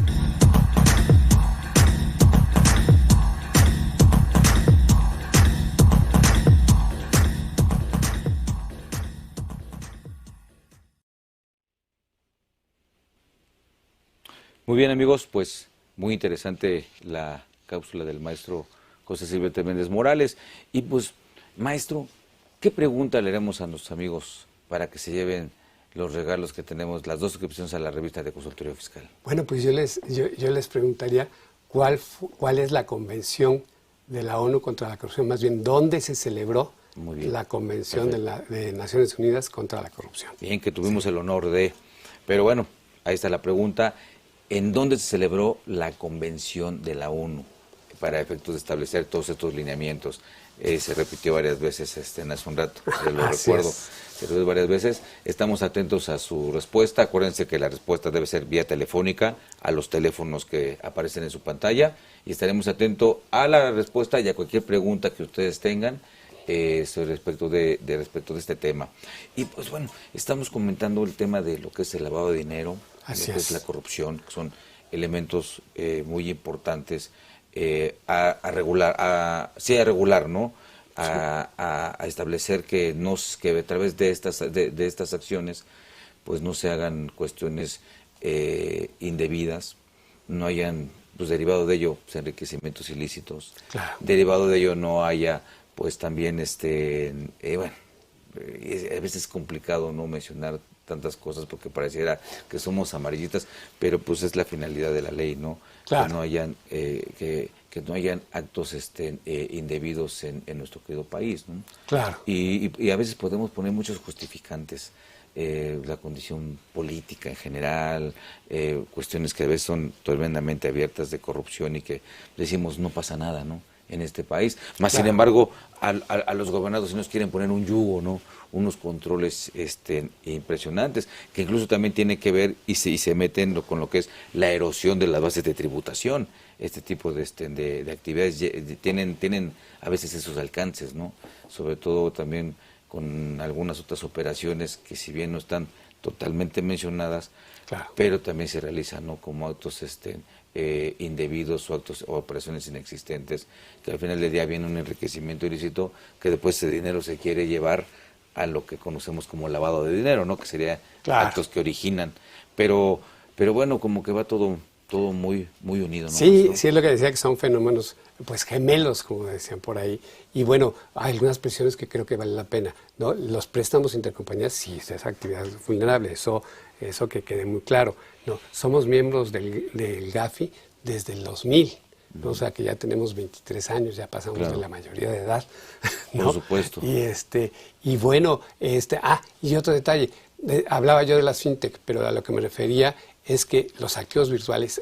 Muy bien, amigos, pues muy interesante la cápsula del maestro José Silvestre Méndez Morales. Y pues, maestro, ¿qué pregunta le haremos a nuestros amigos para que se lleven los regalos que tenemos, las 2 suscripciones a la revista de Consultorio Fiscal. Bueno, pues yo les preguntaría cuál es la convención de la ONU contra la corrupción, más bien, ¿dónde se celebró la convención de Naciones Unidas contra la corrupción? Bien, que tuvimos el honor de... Pero bueno, ahí está la pregunta. ¿En dónde se celebró la convención de la ONU para efectos de establecer todos estos lineamientos? Se repitió varias veces hace un rato, lo recuerdo, se repitió varias veces. Estamos atentos a su respuesta. Acuérdense que la respuesta debe ser vía telefónica a los teléfonos que aparecen en su pantalla y estaremos atentos a la respuesta y a cualquier pregunta que ustedes tengan respecto de este tema. Y pues bueno, estamos comentando el tema de lo que es el lavado de dinero, lo que es la corrupción, que son elementos muy importantes a regular, ¿no? A establecer que a través de estas acciones pues no se hagan cuestiones indebidas, no hayan, pues derivado de ello, pues, enriquecimientos ilícitos, derivado de ello no haya pues también bueno, a veces es complicado no mencionar tantas cosas porque pareciera que somos amarillistas, pero pues es la finalidad de la ley, ¿no? Claro. Que no hayan actos indebidos en nuestro querido país, ¿no? Claro. Y a veces podemos poner muchos justificantes, la condición política en general, cuestiones que a veces son tremendamente abiertas de corrupción y que decimos no pasa nada, ¿no? En este país, más sin embargo a los gobernados sí nos quieren poner un yugo, ¿no? Unos controles impresionantes, que incluso también tiene que ver y se meten con lo que es la erosión de las bases de tributación. Este tipo de actividades tienen a veces esos alcances, ¿no? Sobre todo también con algunas otras operaciones que si bien no están totalmente mencionadas, pero también se realizan, ¿no? Como actos indebidos o actos o operaciones inexistentes, que al final del día viene un enriquecimiento ilícito que después ese dinero se quiere llevar a lo que conocemos como lavado de dinero, ¿no? Que sería actos que originan, pero bueno, como que va todo muy unido, ¿no? Sí, sí es lo que decía, que son fenómenos pues gemelos, como decían por ahí, y bueno, hay algunas presiones que creo que vale la pena, ¿no? Los préstamos intercompañías, sí, esa actividad es vulnerable, eso que quede muy claro, ¿no? Somos miembros del GAFI desde el 2000, ¿no? O sea que ya tenemos 23 años, ya pasamos de la mayoría de edad, ¿no? Por supuesto. Y bueno, y otro detalle, hablaba yo de las fintech, pero a lo que me refería es que los activos virtuales,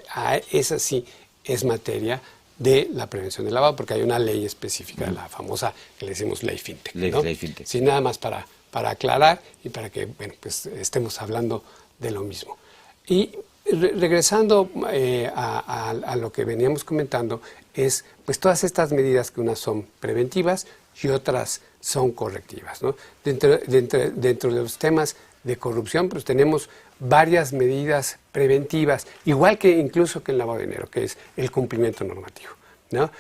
esa sí es materia de la prevención del lavado, porque hay una ley específica, la famosa que le decimos ley fintech, ¿no? Ley fintech. Sí, nada más para aclarar y para que, bueno, pues estemos hablando de lo mismo. Y regresando a lo que veníamos comentando, es pues todas estas medidas que unas son preventivas y otras son correctivas, ¿no? Dentro de los temas de corrupción, pues tenemos varias medidas preventivas, igual que incluso que el lavado de dinero, que es el cumplimiento normativo, ¿no?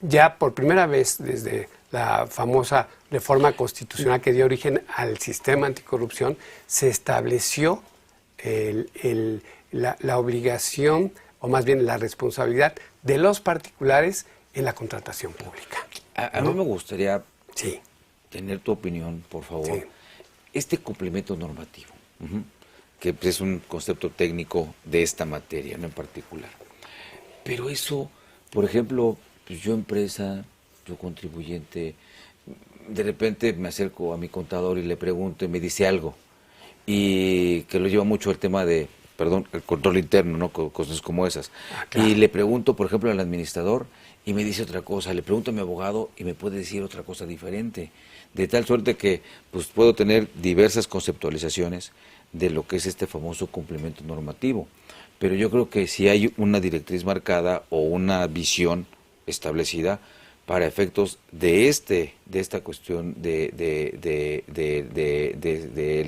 Ya por primera vez desde la famosa reforma constitucional que dio origen al sistema anticorrupción, se estableció la obligación, o más bien la responsabilidad de los particulares en la contratación pública. A mí me gustaría tener tu opinión, por favor. Sí. Este cumplimiento normativo, que es un concepto técnico de esta materia, no en particular. Pero eso, por ejemplo, pues yo empresa, yo contribuyente, de repente me acerco a mi contador y le pregunto y me dice algo, y que lo lleva mucho el tema de, el control interno, ¿no? Cosas como esas. Claro. Y le pregunto, por ejemplo, al administrador y me dice otra cosa, le pregunto a mi abogado y me puede decir otra cosa diferente, de tal suerte que pues puedo tener diversas conceptualizaciones de lo que es este famoso cumplimiento normativo. Pero yo creo que si hay una directriz marcada o una visión establecida para efectos de esta cuestión de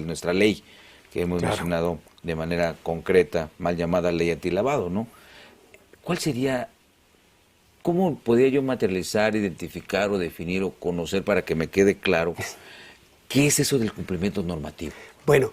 nuestra ley que hemos mencionado de manera concreta, mal llamada ley antilavado, ¿no? ¿Cuál sería, cómo podría yo materializar, identificar o definir o conocer para que me quede claro qué es eso del cumplimiento normativo? Bueno,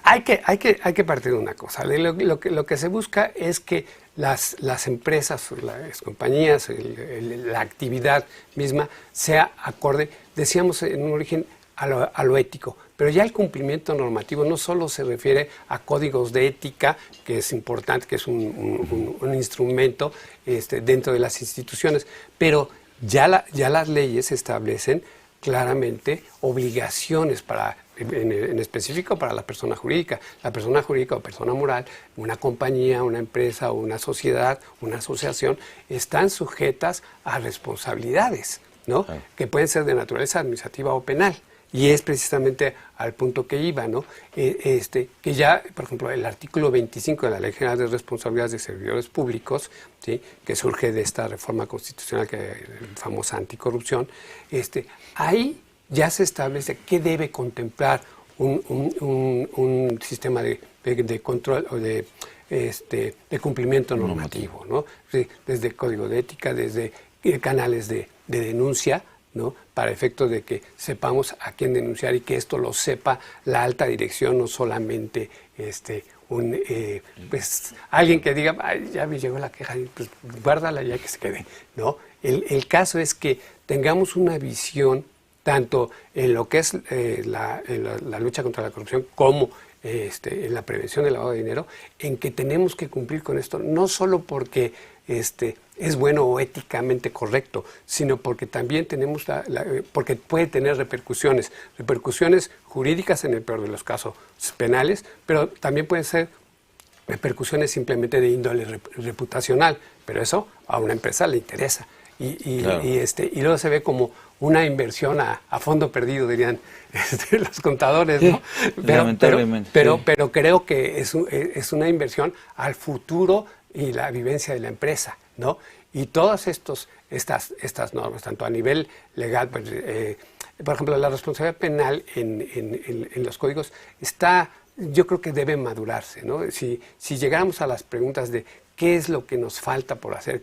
hay que partir de una cosa. Lo que se busca es que las empresas, las compañías, la actividad misma sea acorde, decíamos en un origen, a lo ético, Pero ya el cumplimiento normativo no solo se refiere a códigos de ética, que es importante, que es un instrumento dentro de las instituciones, pero ya las leyes establecen claramente obligaciones en específico para la persona jurídica. La persona jurídica o persona moral, una compañía, una empresa, una sociedad, una asociación, están sujetas a responsabilidades, ¿no? Que pueden ser de naturaleza administrativa o penal. Y es precisamente al punto que iba, ¿no? Que ya, por ejemplo, el artículo 25 de la Ley General de Responsabilidades de Servidores Públicos, ¿sí?, que surge de esta reforma constitucional, famosa anticorrupción, ahí ya se establece qué debe contemplar un sistema de control o de cumplimiento normativo, ¿no? Sí, desde código de ética, desde canales de denuncia, ¿no?, para efecto de que sepamos a quién denunciar y que esto lo sepa la alta dirección, no solamente alguien que diga, ay, ya me llegó la queja, pues guárdala ya que se quede, ¿no? El caso es que tengamos una visión tanto en lo que es la lucha contra la corrupción como en la prevención del lavado de dinero, en que tenemos que cumplir con esto, no solo porque es bueno o éticamente correcto, sino porque también tenemos porque puede tener repercusiones jurídicas en el peor de los casos, penales, pero también pueden ser repercusiones simplemente de índole reputacional, pero eso a una empresa le interesa. Y luego se ve como una inversión a fondo perdido, dirían los contadores, ¿no? Lamentablemente. Pero creo que es una inversión al futuro y la vivencia de la empresa, ¿no? Y todas estas normas, tanto a nivel legal, pues, por ejemplo, la responsabilidad penal en los códigos yo creo que debe madurarse, ¿no? Si llegáramos a las preguntas de qué es lo que nos falta por hacer,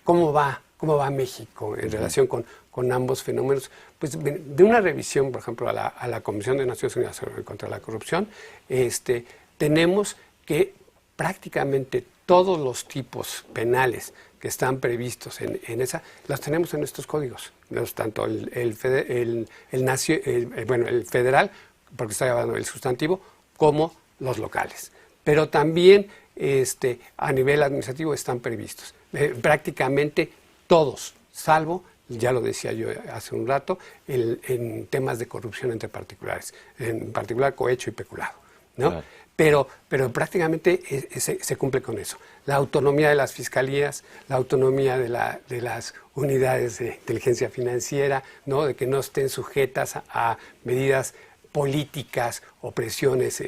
cómo va México en relación con ambos fenómenos, pues de una revisión, por ejemplo, a la Comisión de Naciones Unidas contra la Corrupción, tenemos que prácticamente todos los tipos penales que están previstos en esa, los tenemos en estos códigos, tanto el federal, porque está hablando del sustantivo, como los locales. Pero también a nivel administrativo están previstos prácticamente todos, salvo, ya lo decía yo hace un rato, en temas de corrupción entre particulares, en particular cohecho y peculado, ¿no? Claro. Pero prácticamente se cumple con eso. La autonomía de las fiscalías, la autonomía de las unidades de inteligencia financiera, ¿no?, de que no estén sujetas a medidas políticas o presiones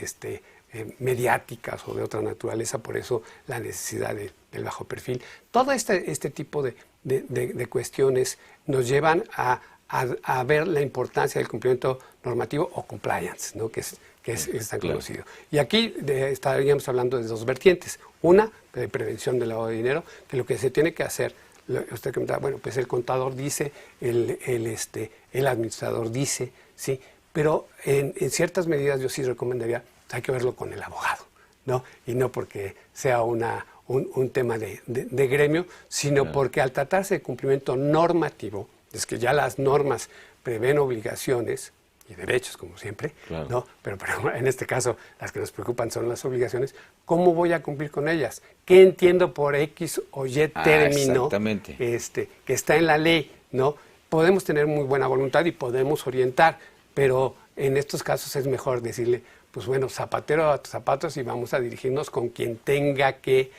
mediáticas o de otra naturaleza, por eso la necesidad del bajo perfil. Todo este tipo de cuestiones nos llevan a ver la importancia del cumplimiento normativo o compliance, ¿no?, que es tan conocido. Y aquí estaríamos hablando de dos vertientes. Una, de prevención del lavado de dinero, que lo que se tiene que hacer, usted comentaba, bueno, pues el contador dice, el administrador dice, sí, pero en ciertas medidas yo sí recomendaría, hay que verlo con el abogado, ¿no? Y no porque sea un tema de gremio, sino claro, porque al tratarse de cumplimiento normativo, es que ya las normas prevén obligaciones y derechos, como siempre, claro, ¿no? Pero en este caso las que nos preocupan son las obligaciones. ¿Cómo voy a cumplir con ellas? ¿Qué entiendo por X o Y término que está en la ley, ¿no? Podemos tener muy buena voluntad y podemos orientar, pero en estos casos es mejor decirle, pues bueno, zapatero a tus zapatos y vamos a dirigirnos con quien tenga que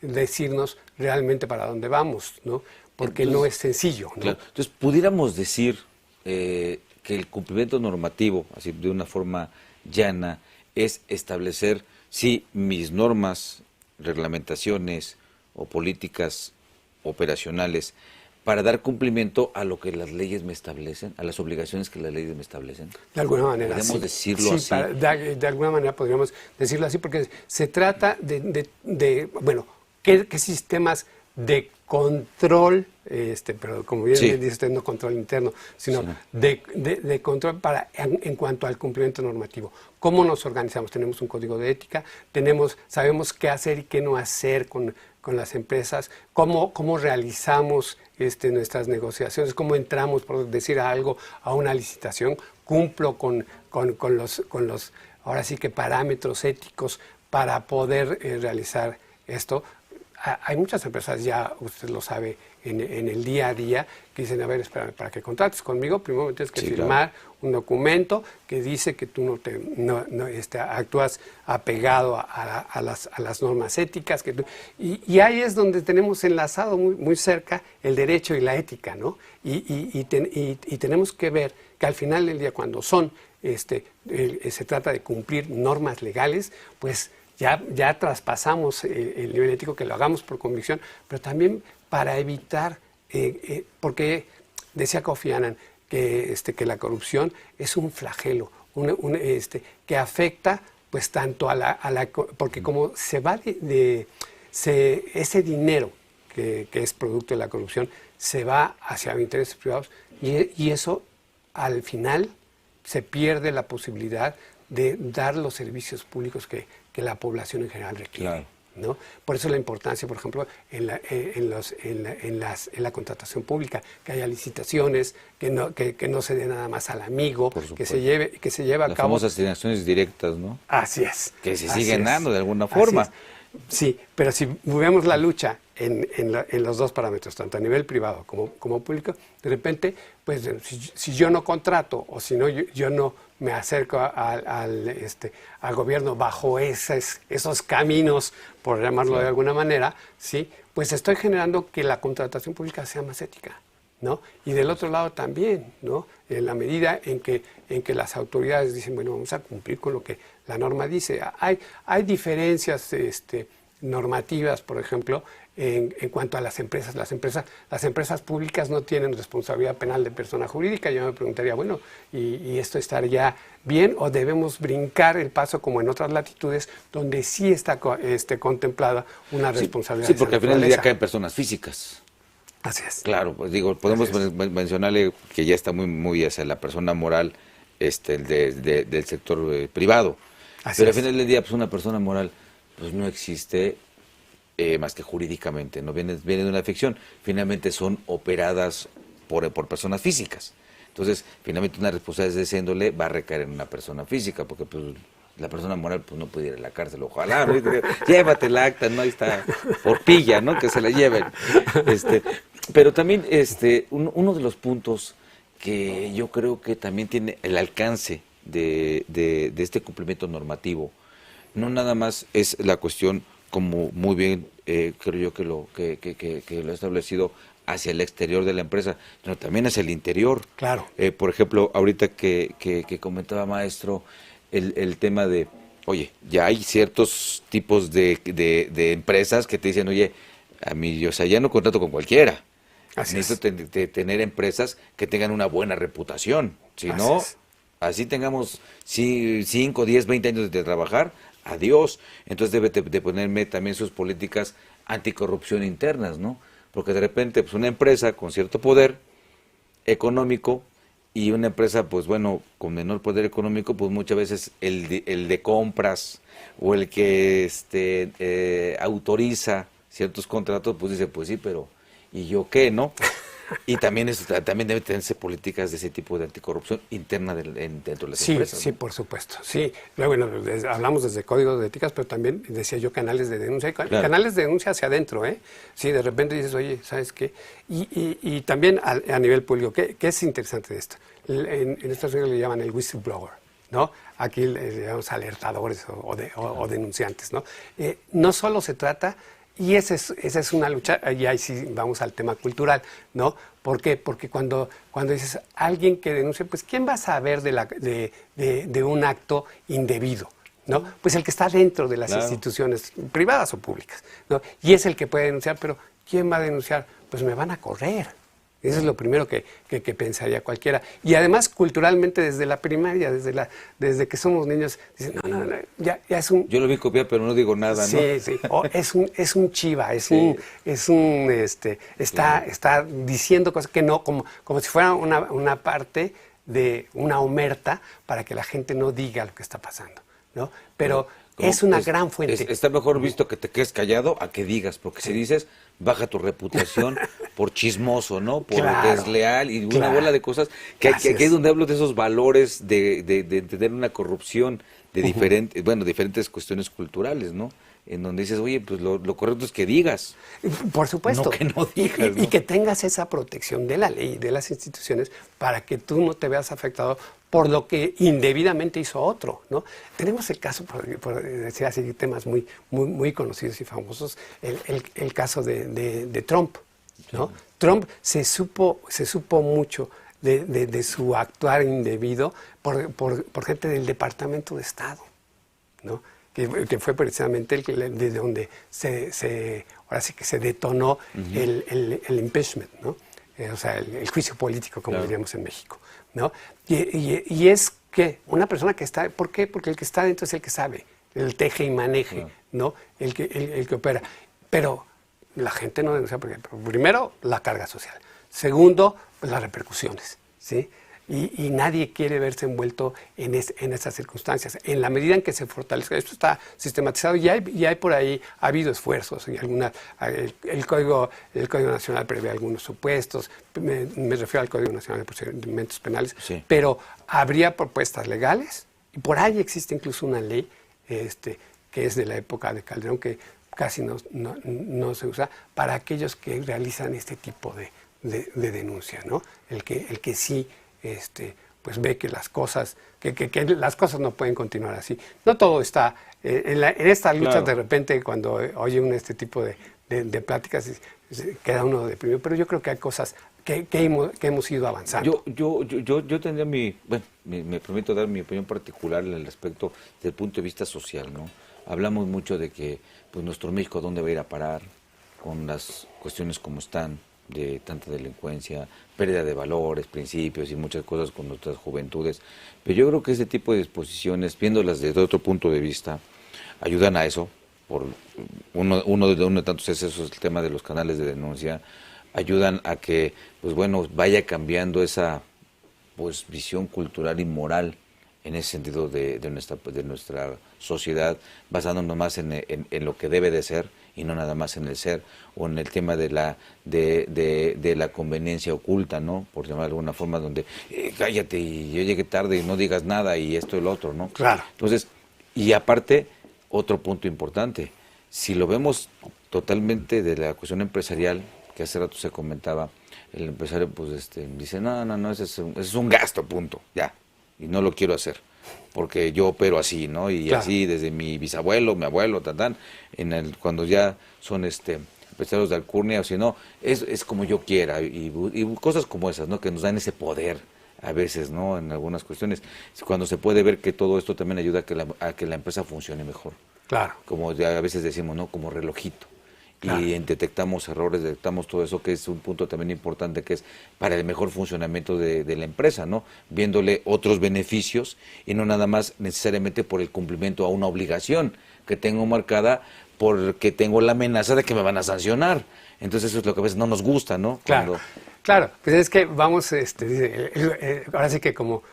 decirnos realmente para dónde vamos, ¿no? Porque entonces, no es sencillo, ¿no? Claro. Entonces, pudiéramos decir que el cumplimiento normativo, así de una forma llana, es establecer, sí, mis normas, reglamentaciones o políticas operacionales para dar cumplimiento a lo que las leyes me establecen, a las obligaciones que las leyes me establecen. De alguna manera, ¿podemos sí, decirlo así? De alguna manera podríamos decirlo así, porque se trata bueno, ¿qué sistemas de control, pero como bien dice usted, no control interno, sino de control en cuanto al cumplimiento normativo? ¿Cómo nos organizamos? Tenemos un código de ética, sabemos qué hacer y qué no hacer con las empresas, cómo realizamos nuestras negociaciones, cómo entramos, por decir algo, a una licitación, cumplo con los ahora sí que parámetros éticos para poder realizar esto. Hay muchas empresas ya, usted lo sabe, en el día a día, que dicen, a ver, espérame, para que contrates conmigo, primero tienes que firmar un documento que dice que tú no actúas apegado a las normas éticas. Y ahí es donde tenemos enlazado muy cerca el derecho y la ética, ¿no? Y tenemos que ver que al final del día, cuando se trata de cumplir normas legales, pues ya traspasamos el nivel ético, que lo hagamos por convicción, pero también para evitar, porque decía Kofi Annan que la corrupción es un flagelo, que afecta pues tanto porque como se va ese dinero que es producto de la corrupción, se va hacia intereses privados, y eso al final se pierde la posibilidad de dar los servicios públicos que la población en general requiere. Claro. ¿No? Por eso la importancia, por ejemplo, en la contratación pública, que haya licitaciones, que no se dé nada más al amigo, que se lleve a Las cabo. famosas asignaciones directas, ¿no? Así es. Que se así siguen es. dando de alguna forma. Así es. Sí, pero si vemos la lucha en los dos parámetros, tanto a nivel privado como público, de repente, pues si yo no contrato, o si no yo no me acerco al gobierno bajo esos caminos, por llamarlo de alguna manera, ¿sí? Pues estoy generando que la contratación pública sea más ética, ¿no? Y del otro lado también, ¿no? En la medida en que las autoridades dicen, bueno, vamos a cumplir con lo que la norma dice. Hay diferencias normativas, por ejemplo, en cuanto a las empresas. Las empresas públicas no tienen responsabilidad penal de persona jurídica. Yo me preguntaría, bueno, ¿y esto estaría bien o debemos brincar el paso como en otras latitudes donde sí está contemplada una responsabilidad? Sí, porque al final del día caen personas físicas. Así es. Claro, pues digo, podemos mencionarle que ya está muy hacia la persona moral del sector privado. Pero al final del día, pues una persona moral pues no existe más que jurídicamente, no viene de una ficción. Finalmente son operadas por personas físicas. Entonces, finalmente una responsabilidad de esa índole va a recaer en una persona física, porque pues la persona moral pues no puede ir a la cárcel, ojalá, ¿no? Llévate el acta, ¿no? Ahí está, por pilla, ¿no? Que se la lleven. Pero también uno de los puntos que yo creo que también tiene el alcance de este cumplimiento normativo, no nada más es la cuestión, como muy bien creo yo que lo ha establecido, hacia el exterior de la empresa, sino también hacia el interior. Claro. Por ejemplo, ahorita que comentaba, maestro, el tema de, oye, ya hay ciertos tipos de empresas que te dicen, oye, a mí, o sea, ya no contrato con cualquiera. Necesito tener empresas que tengan una buena reputación. Si no, así tengamos 5, 10, 20 años de trabajar, adiós. Entonces debe de ponerme también sus políticas anticorrupción internas, ¿no? Porque de repente, pues una empresa con cierto poder económico y una empresa, pues bueno, con menor poder económico, pues muchas veces el de compras o el que autoriza ciertos contratos, pues dice, pues sí, pero ¿y yo qué, no? Y también debe tenerse políticas de ese tipo de anticorrupción interna dentro de las empresas. Sí, ¿no? Por supuesto. Sí, bueno, hablamos desde códigos de éticas, pero también decía yo canales de denuncia. Claro. Canales de denuncia hacia adentro, ¿eh? Sí, de repente dices, oye, ¿sabes qué? Y también a nivel público, ¿qué es interesante de esto? En Estados Unidos le llaman el whistleblower, ¿no? Aquí le llamamos alertadores o denunciantes, ¿no? No solo se trata... Y esa es una lucha, y ahí sí vamos al tema cultural, ¿no? ¿Por qué? Porque cuando dices alguien que denuncia, pues ¿quién va a saber de un acto indebido? ¿No? Pues el que está dentro de las instituciones privadas o públicas, ¿no? Y es el que puede denunciar, pero ¿quién va a denunciar? Pues me van a correr. Eso es lo primero que pensaría cualquiera. Y además, culturalmente, desde la primaria, desde que somos niños, dicen, no, ya es un... Yo lo vi copiar, pero no digo nada, ¿no? Sí. Es un chiva, está diciendo cosas que no, como si fuera una parte de una omerta para que la gente no diga lo que está pasando, ¿no? Pero Es una gran fuente. Está mejor visto que te quedes callado a que digas, porque si dices, baja tu reputación por chismoso, ¿no? Por desleal y una bola de cosas. Que aquí es donde hablo de esos valores de tener una corrupción de diferentes cuestiones culturales, ¿no? En donde dices, oye, pues lo correcto es que digas. Por supuesto. No que no digas. Y que tengas esa protección de la ley y de las instituciones para que tú no te veas afectado por lo que indebidamente hizo otro, ¿no? Tenemos el caso, por decir así, temas muy conocidos y famosos, el caso de Trump, ¿no? Sí. Trump se supo mucho de su actuar indebido por gente del Departamento de Estado, ¿no? Que fue precisamente desde donde ahora sí que se detonó el impeachment, ¿no? O sea, el juicio político, como diríamos en México, ¿no? Y es que una persona que está, ¿por qué? Porque el que está dentro es el que sabe, el teje y maneje, ¿no? El que opera. Pero la gente no denuncia porque, primero, la carga social. Segundo, pues, las repercusiones, ¿sí? Y nadie quiere verse envuelto en esas circunstancias. En la medida en que se fortalezca, esto está sistematizado y hay por ahí, ha habido esfuerzos y el Código Nacional prevé algunos supuestos, me refiero al Código Nacional de Procedimientos Penales, sí. Pero habría propuestas legales y por ahí existe incluso una ley que es de la época de Calderón que casi no se usa para aquellos que realizan este tipo de denuncia, ¿no? El que sí pues ve que las cosas las cosas no pueden continuar así. No todo está en estas luchas. De repente cuando oye este tipo de pláticas queda uno deprimido, pero yo creo que hay cosas que hemos ido avanzando. Yo tendría me permito dar mi opinión particular en el respecto desde el punto de vista social, ¿no? Hablamos mucho de que pues nuestro México dónde va a ir a parar con las cuestiones como están, de tanta delincuencia, pérdida de valores, principios y muchas cosas con nuestras juventudes. Pero yo creo que ese tipo de disposiciones, viéndolas desde otro punto de vista, ayudan a eso. Uno de tantos es eso, es el tema de los canales de denuncia, ayudan a que, pues bueno, vaya cambiando esa pues visión cultural y moral en ese sentido de nuestra sociedad, basándonos más en lo que debe de ser y no nada más en el ser, o en el tema de la conveniencia oculta, ¿no? Por llamar de alguna forma, donde cállate y yo llegué tarde y no digas nada y esto y lo otro, ¿no? Claro. Entonces, y aparte, otro punto importante, si lo vemos totalmente de la cuestión empresarial, que hace rato se comentaba, el empresario pues dice, no, ese es un gasto, punto, ya, y no lo quiero hacer, porque yo opero así, ¿no? Y claro, así desde mi bisabuelo, mi abuelo, cuando ya son empresarios de alcurnia, o si no, es como yo quiera, y cosas como esas, ¿no? Que nos dan ese poder a veces, ¿no? En algunas cuestiones, cuando se puede ver que todo esto también ayuda a que la empresa funcione mejor. Claro. Como ya a veces decimos, ¿no? Como relojito. Claro. Y detectamos errores, detectamos todo eso, que es un punto también importante, que es para el mejor funcionamiento de la empresa, ¿no? Viéndole otros beneficios y no nada más necesariamente por el cumplimiento a una obligación que tengo marcada porque tengo la amenaza de que me van a sancionar. Entonces eso es lo que a veces no nos gusta, ¿no? Claro, claro. Pues es que vamos, ahora sí que como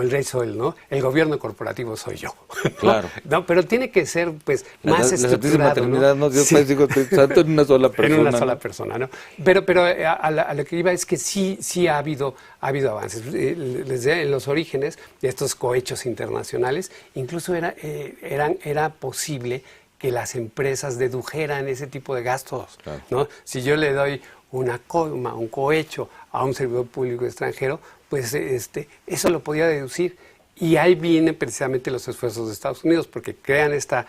el rey Sol, ¿no? El gobierno corporativo soy yo. Claro. No, pero tiene que ser, pues, más estructurado, la maternidad, ¿no? Dios Padre, Hijo, Espíritu Santo en una sola persona. En una sola persona, ¿no? Pero a lo que iba es que sí ha habido avances. Desde en los orígenes de estos cohechos internacionales, incluso era posible que las empresas dedujeran ese tipo de gastos, claro, ¿no? Si yo le doy una coima, un cohecho a un servidor público extranjero, pues eso lo podía deducir. Y ahí vienen precisamente los esfuerzos de Estados Unidos, porque crean esta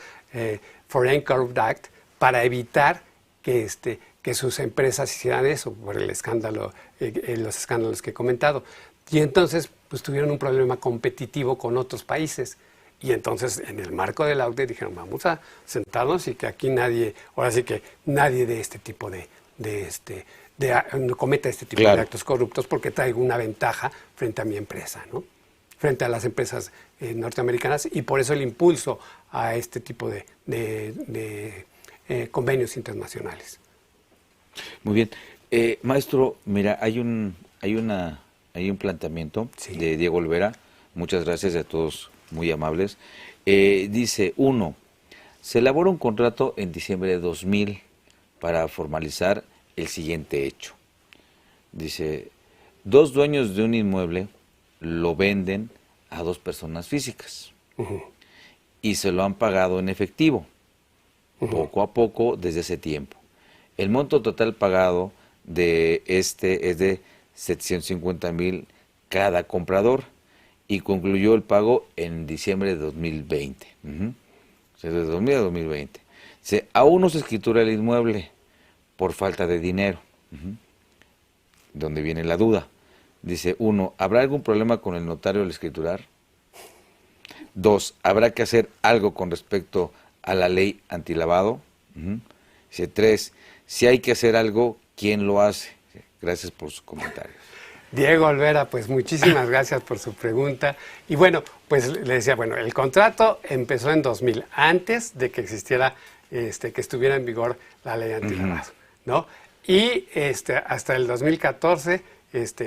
Foreign Corrupt Act para evitar que sus empresas hicieran eso, por el escándalo, los escándalos que he comentado. Y entonces pues tuvieron un problema competitivo con otros países. Y entonces, en el marco de la OCDE dijeron, vamos a sentarnos y que aquí ahora sí que nadie de este tipo no cometa este tipo, claro, de actos corruptos, porque traigo una ventaja frente a mi empresa, ¿no? Frente a las empresas norteamericanas, y por eso el impulso a este tipo de convenios internacionales. Muy bien. Maestro, mira, hay un planteamiento, sí, de Diego Olvera. Muchas gracias a todos, muy amables. Dice, 1, Se elabora un contrato en diciembre de 2000 para formalizar el siguiente hecho. Dice, 2 dueños de un inmueble lo venden a 2 personas físicas y se lo han pagado en efectivo, poco a poco desde ese tiempo. El monto total pagado de este es de 750,000 cada comprador y concluyó el pago en diciembre de 2020. O sea, de 2000 a 2020. Dice, aún no se escritura el inmueble por falta de dinero. Donde viene la duda. Dice, 1, ¿habrá algún problema con el notario al escriturar? 2, ¿habrá que hacer algo con respecto a la ley antilavado? Dice, 3, si hay que hacer algo, ¿quién lo hace? Gracias por sus comentarios. Diego Olvera, pues muchísimas gracias por su pregunta. Y bueno, pues le decía, bueno, el contrato empezó en 2000, antes de que existiera, que estuviera en vigor la ley antilavado, ¿no? Y hasta el 2014,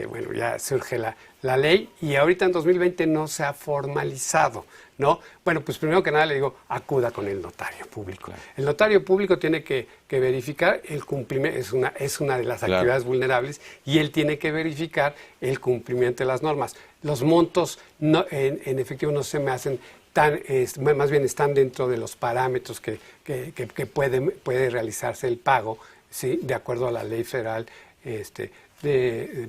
bueno, ya surge la ley y ahorita en 2020 no se ha formalizado, ¿no? Bueno, pues primero que nada le digo, acuda con el notario público. Claro. El notario público tiene que verificar el cumplimiento, es una de las actividades vulnerables y él tiene que verificar el cumplimiento de las normas. Los montos no, en efectivo no se me hacen tan, más bien están dentro de los parámetros que puede realizarse el pago, ¿sí? De acuerdo a la ley federal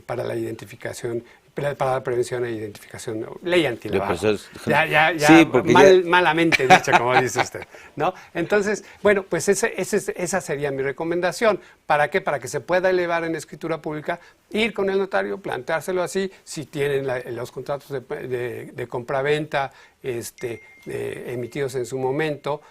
para la identificación, para la prevención e identificación, ley antilavado. Sí, malamente dicho, como dice usted, ¿no? Entonces, bueno, pues esa sería mi recomendación. ¿Para qué? Para que se pueda elevar en escritura pública, ir con el notario, planteárselo así, si tienen los contratos de compraventa emitidos en su momento,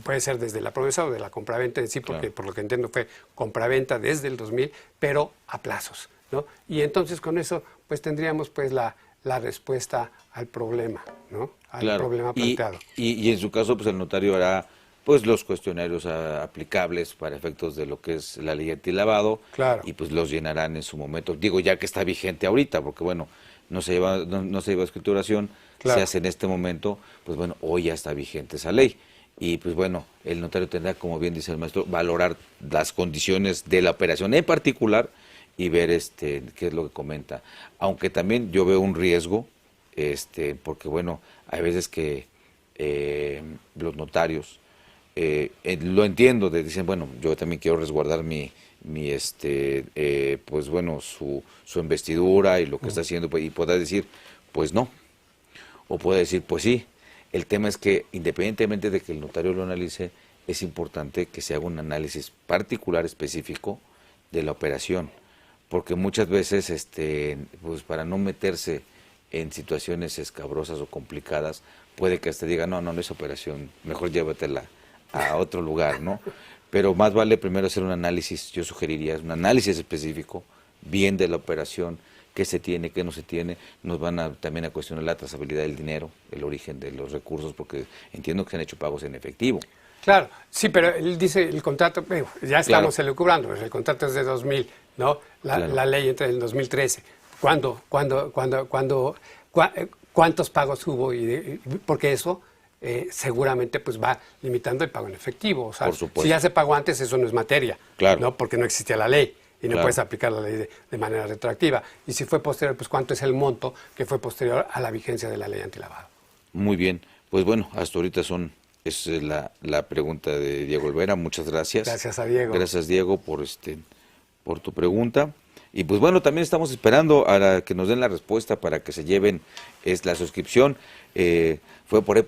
puede ser desde la promesa o de la compraventa en sí, porque claro, por lo que entiendo fue compraventa desde el 2000, pero a plazos, ¿no? Y entonces con eso pues tendríamos pues la respuesta al problema, ¿no? Al problema planteado. Y en su caso pues el notario hará pues los cuestionarios aplicables para efectos de lo que es la ley antilavado, claro, y pues los llenarán en su momento. Digo, ya que está vigente ahorita, porque bueno, no se lleva a escrituración, claro, se hace en este momento, pues bueno, hoy ya está vigente esa ley. Y pues bueno, el notario tendrá, como bien dice el maestro, valorar las condiciones de la operación en particular y ver qué es lo que comenta. Aunque también yo veo un riesgo, porque bueno, hay veces que los notarios, lo entiendo, dicen, bueno, yo también quiero resguardar pues bueno, su investidura y lo que está haciendo, y podrá decir, pues no, o puede decir, pues sí. El tema es que, independientemente de que el notario lo analice, es importante que se haga un análisis particular, específico, de la operación. Porque muchas veces, pues para no meterse en situaciones escabrosas o complicadas, puede que hasta diga, no es operación, mejor llévatela a otro lugar, ¿no? Pero más vale primero hacer un análisis, yo sugeriría un análisis específico, bien de la operación, qué se tiene, qué no se tiene. Nos van también a cuestionar la trazabilidad del dinero, el origen de los recursos, porque entiendo que se han hecho pagos en efectivo. Claro, sí, pero él dice el contrato, ya estamos elucubrando, el contrato es de 2000, ¿no? La ley entra en el 2013. ¿Cuántos pagos hubo? Porque eso seguramente pues va limitando el pago en efectivo. O sea, por supuesto, si ya se pagó antes, eso no es materia, claro, ¿no? Porque no existía la ley. Y no claro, puedes aplicar la ley de manera retroactiva. Y si fue posterior, pues ¿cuánto es el monto que fue posterior a la vigencia de la ley antilavado? Muy bien. Pues bueno, hasta ahorita es la pregunta de Diego Olvera. Muchas gracias. Gracias a Diego. Gracias, Diego, por tu pregunta. Y pues bueno, también estamos esperando a que nos den la respuesta para que se lleven la suscripción. Fue por ahí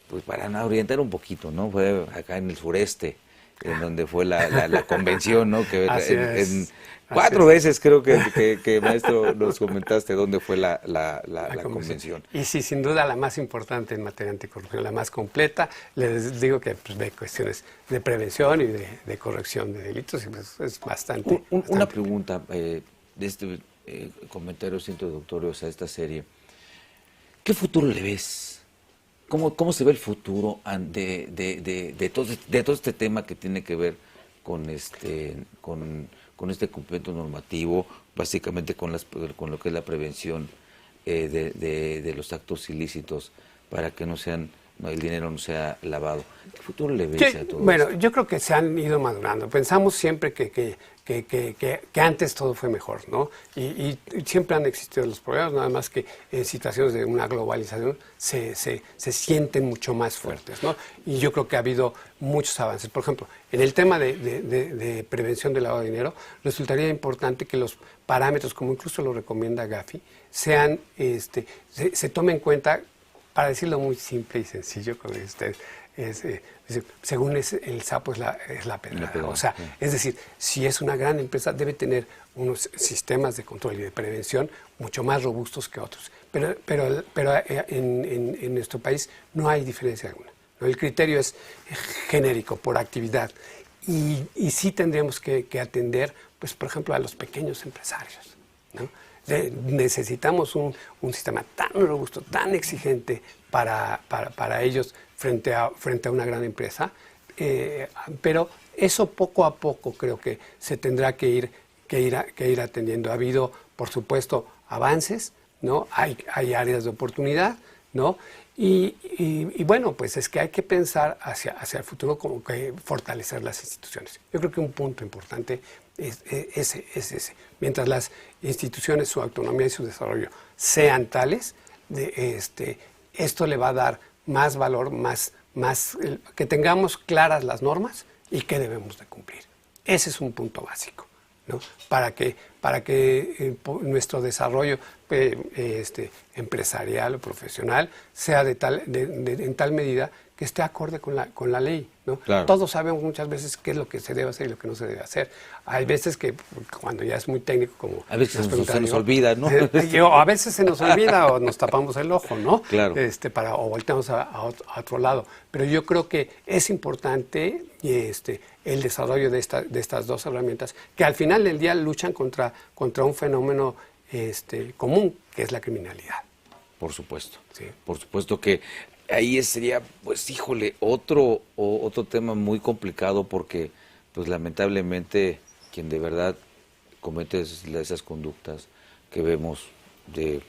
pues para orientar un poquito, ¿no? Fue acá en el sureste, en donde fue la convención, ¿no? Que en 4 veces creo que maestro nos comentaste dónde fue la convención. Y sí, sin duda la más importante en materia anticorrupción, la más completa. Les digo que pues, de cuestiones de prevención y de corrección de delitos, y pues, es bastante. Una pregunta de este comentario introductorio a esta serie. ¿Qué futuro le ves? ¿Cómo se ve el futuro de todo este tema que tiene que ver con este cumplimiento normativo, básicamente con lo que es la prevención de los actos ilícitos, para que no sean el dinero no sea lavado. ¿Qué futuro le ves a todo Bueno, esto? yo creo que se han ido madurando. Pensamos siempre que antes todo fue mejor, ¿no? Y siempre han existido los problemas, nada más que en situaciones de una globalización se sienten mucho más fuertes, ¿no? Y yo creo que ha habido muchos avances. Por ejemplo, en el tema de prevención del lavado de dinero, resultaría importante que los parámetros, como incluso lo recomienda Gafi, sean, se tomen en cuenta, para decirlo muy simple y sencillo, como usted, según el sapo es la pedrada. O sea, es decir, si es una gran empresa, debe tener unos sistemas de control y de prevención mucho más robustos que otros. Pero en nuestro país no hay diferencia alguna, ¿no? El criterio es genérico, por actividad. Y sí tendríamos que atender, pues, por ejemplo, a los pequeños empresarios, ¿no? Necesitamos un sistema tan robusto, tan exigente para ellos frente a una gran empresa, pero eso poco a poco creo que se tendrá que ir atendiendo. Ha habido, por supuesto, avances, ¿no? Hay áreas de oportunidad, ¿no? Y bueno, pues es que hay que pensar hacia el futuro, como que fortalecer las instituciones. Yo creo que un punto importante es ese. Mientras las instituciones, su autonomía y su desarrollo sean tales, esto le va a dar más valor, que tengamos claras las normas y que debemos de cumplir. Ese es un punto básico, ¿no? Para que nuestro desarrollo empresarial o profesional sea en tal medida que esté acorde con la ley, ¿no? Claro. Todos sabemos muchas veces qué es lo que se debe hacer y lo que no se debe hacer. Hay veces que cuando ya es muy técnico, como A veces se nos preguntaron, olvida, ¿no? A veces se nos olvida o nos tapamos el ojo, ¿no? Claro. O volteamos a otro lado. Pero yo creo que es importante el desarrollo de estas dos herramientas que al final del día luchan contra un fenómeno común, que es la criminalidad. Por supuesto. Sí. Por supuesto que ahí sería, pues, híjole, otro tema muy complicado porque, pues, lamentablemente, quien de verdad comete esas conductas que vemos de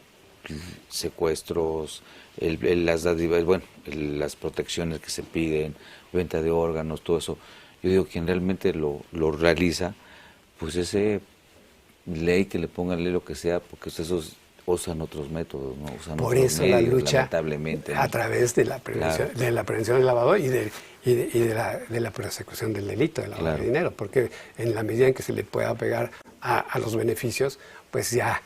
secuestros, las dádivas, bueno, las protecciones que se piden, venta de órganos, todo eso, yo digo, quien realmente lo realiza, pues ese ley, que le pongan ley lo que sea, porque esos usan otros métodos, ¿no? Usan Por otros eso la medios, lucha lamentablemente, ¿no? a través de la prevención, Claro. de la prevención del lavado y de la persecución del delito de lavado Claro. de dinero, porque en la medida en que se le pueda pegar a los beneficios, pues ya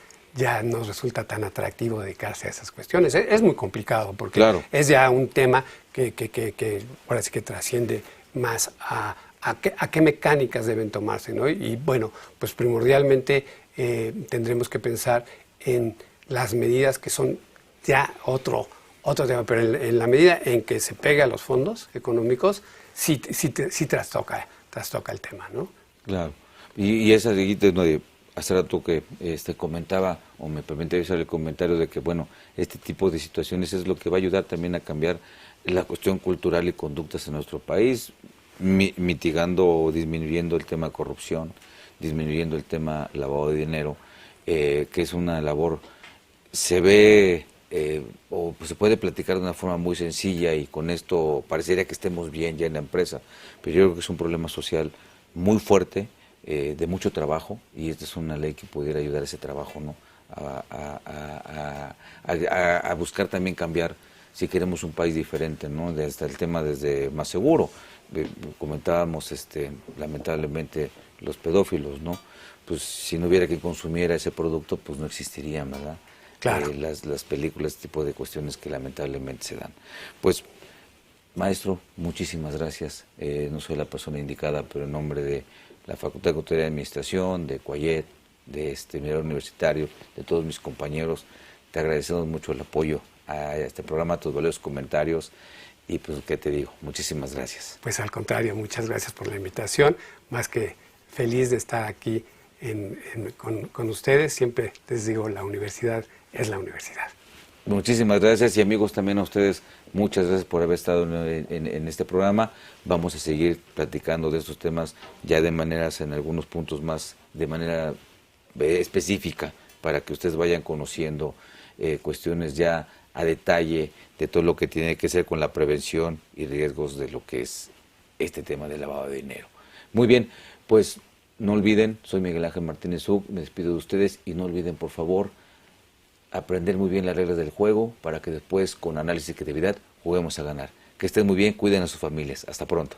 no resulta tan atractivo dedicarse a esas cuestiones. Es muy complicado porque Claro. es ya un tema que ahora sí que trasciende más a qué mecánicas deben tomarse, ¿no? Y bueno, pues primordialmente tendremos que pensar en las medidas que son ya otro tema, pero en la medida en que se pega a los fondos económicos, sí trastoca el tema, ¿no? Claro. Y esa seguita, ¿no? Hace rato que comentaba, o me permite hacer el comentario de que, bueno, este tipo de situaciones es lo que va a ayudar también a cambiar la cuestión cultural y conductas en nuestro país, mitigando o disminuyendo el tema corrupción, disminuyendo el tema lavado de dinero, que es una labor, se ve o pues se puede platicar de una forma muy sencilla y con esto parecería que estemos bien ya en la empresa, pero yo creo que es un problema social muy fuerte, de mucho trabajo, y esta es una ley que pudiera ayudar a ese trabajo, ¿no? A buscar también cambiar, si queremos un país diferente, ¿no? Desde el tema desde más seguro. Comentábamos lamentablemente los pedófilos, ¿no? Pues si no hubiera quien consumiera ese producto, pues no existirían, ¿verdad? Claro. Las películas, este tipo de cuestiones que lamentablemente se dan. Pues, maestro, muchísimas gracias. No soy la persona indicada, pero en nombre de la Facultad de Contaduría y Administración, de Cuayet, de Mirador Universitario, de todos mis compañeros, te agradecemos mucho el apoyo a este programa, tus valiosos comentarios, y pues, ¿qué te digo? Muchísimas gracias. Pues al contrario, muchas gracias por la invitación, más que feliz de estar aquí con ustedes. Siempre les digo, la universidad es la universidad. Muchísimas gracias, y amigos, también a ustedes, muchas gracias por haber estado en este programa. Vamos a seguir platicando de estos temas ya de maneras, en algunos puntos más, de manera específica, para que ustedes vayan conociendo cuestiones ya a detalle de todo lo que tiene que ser con la prevención y riesgos de lo que es este tema del lavado de dinero. Muy bien, pues no olviden, soy Miguel Ángel Martínez Uc, me despido de ustedes y no olviden, por favor, aprender muy bien las reglas del juego para que después, con análisis y creatividad, juguemos a ganar. Que estén muy bien, cuiden a sus familias. Hasta pronto.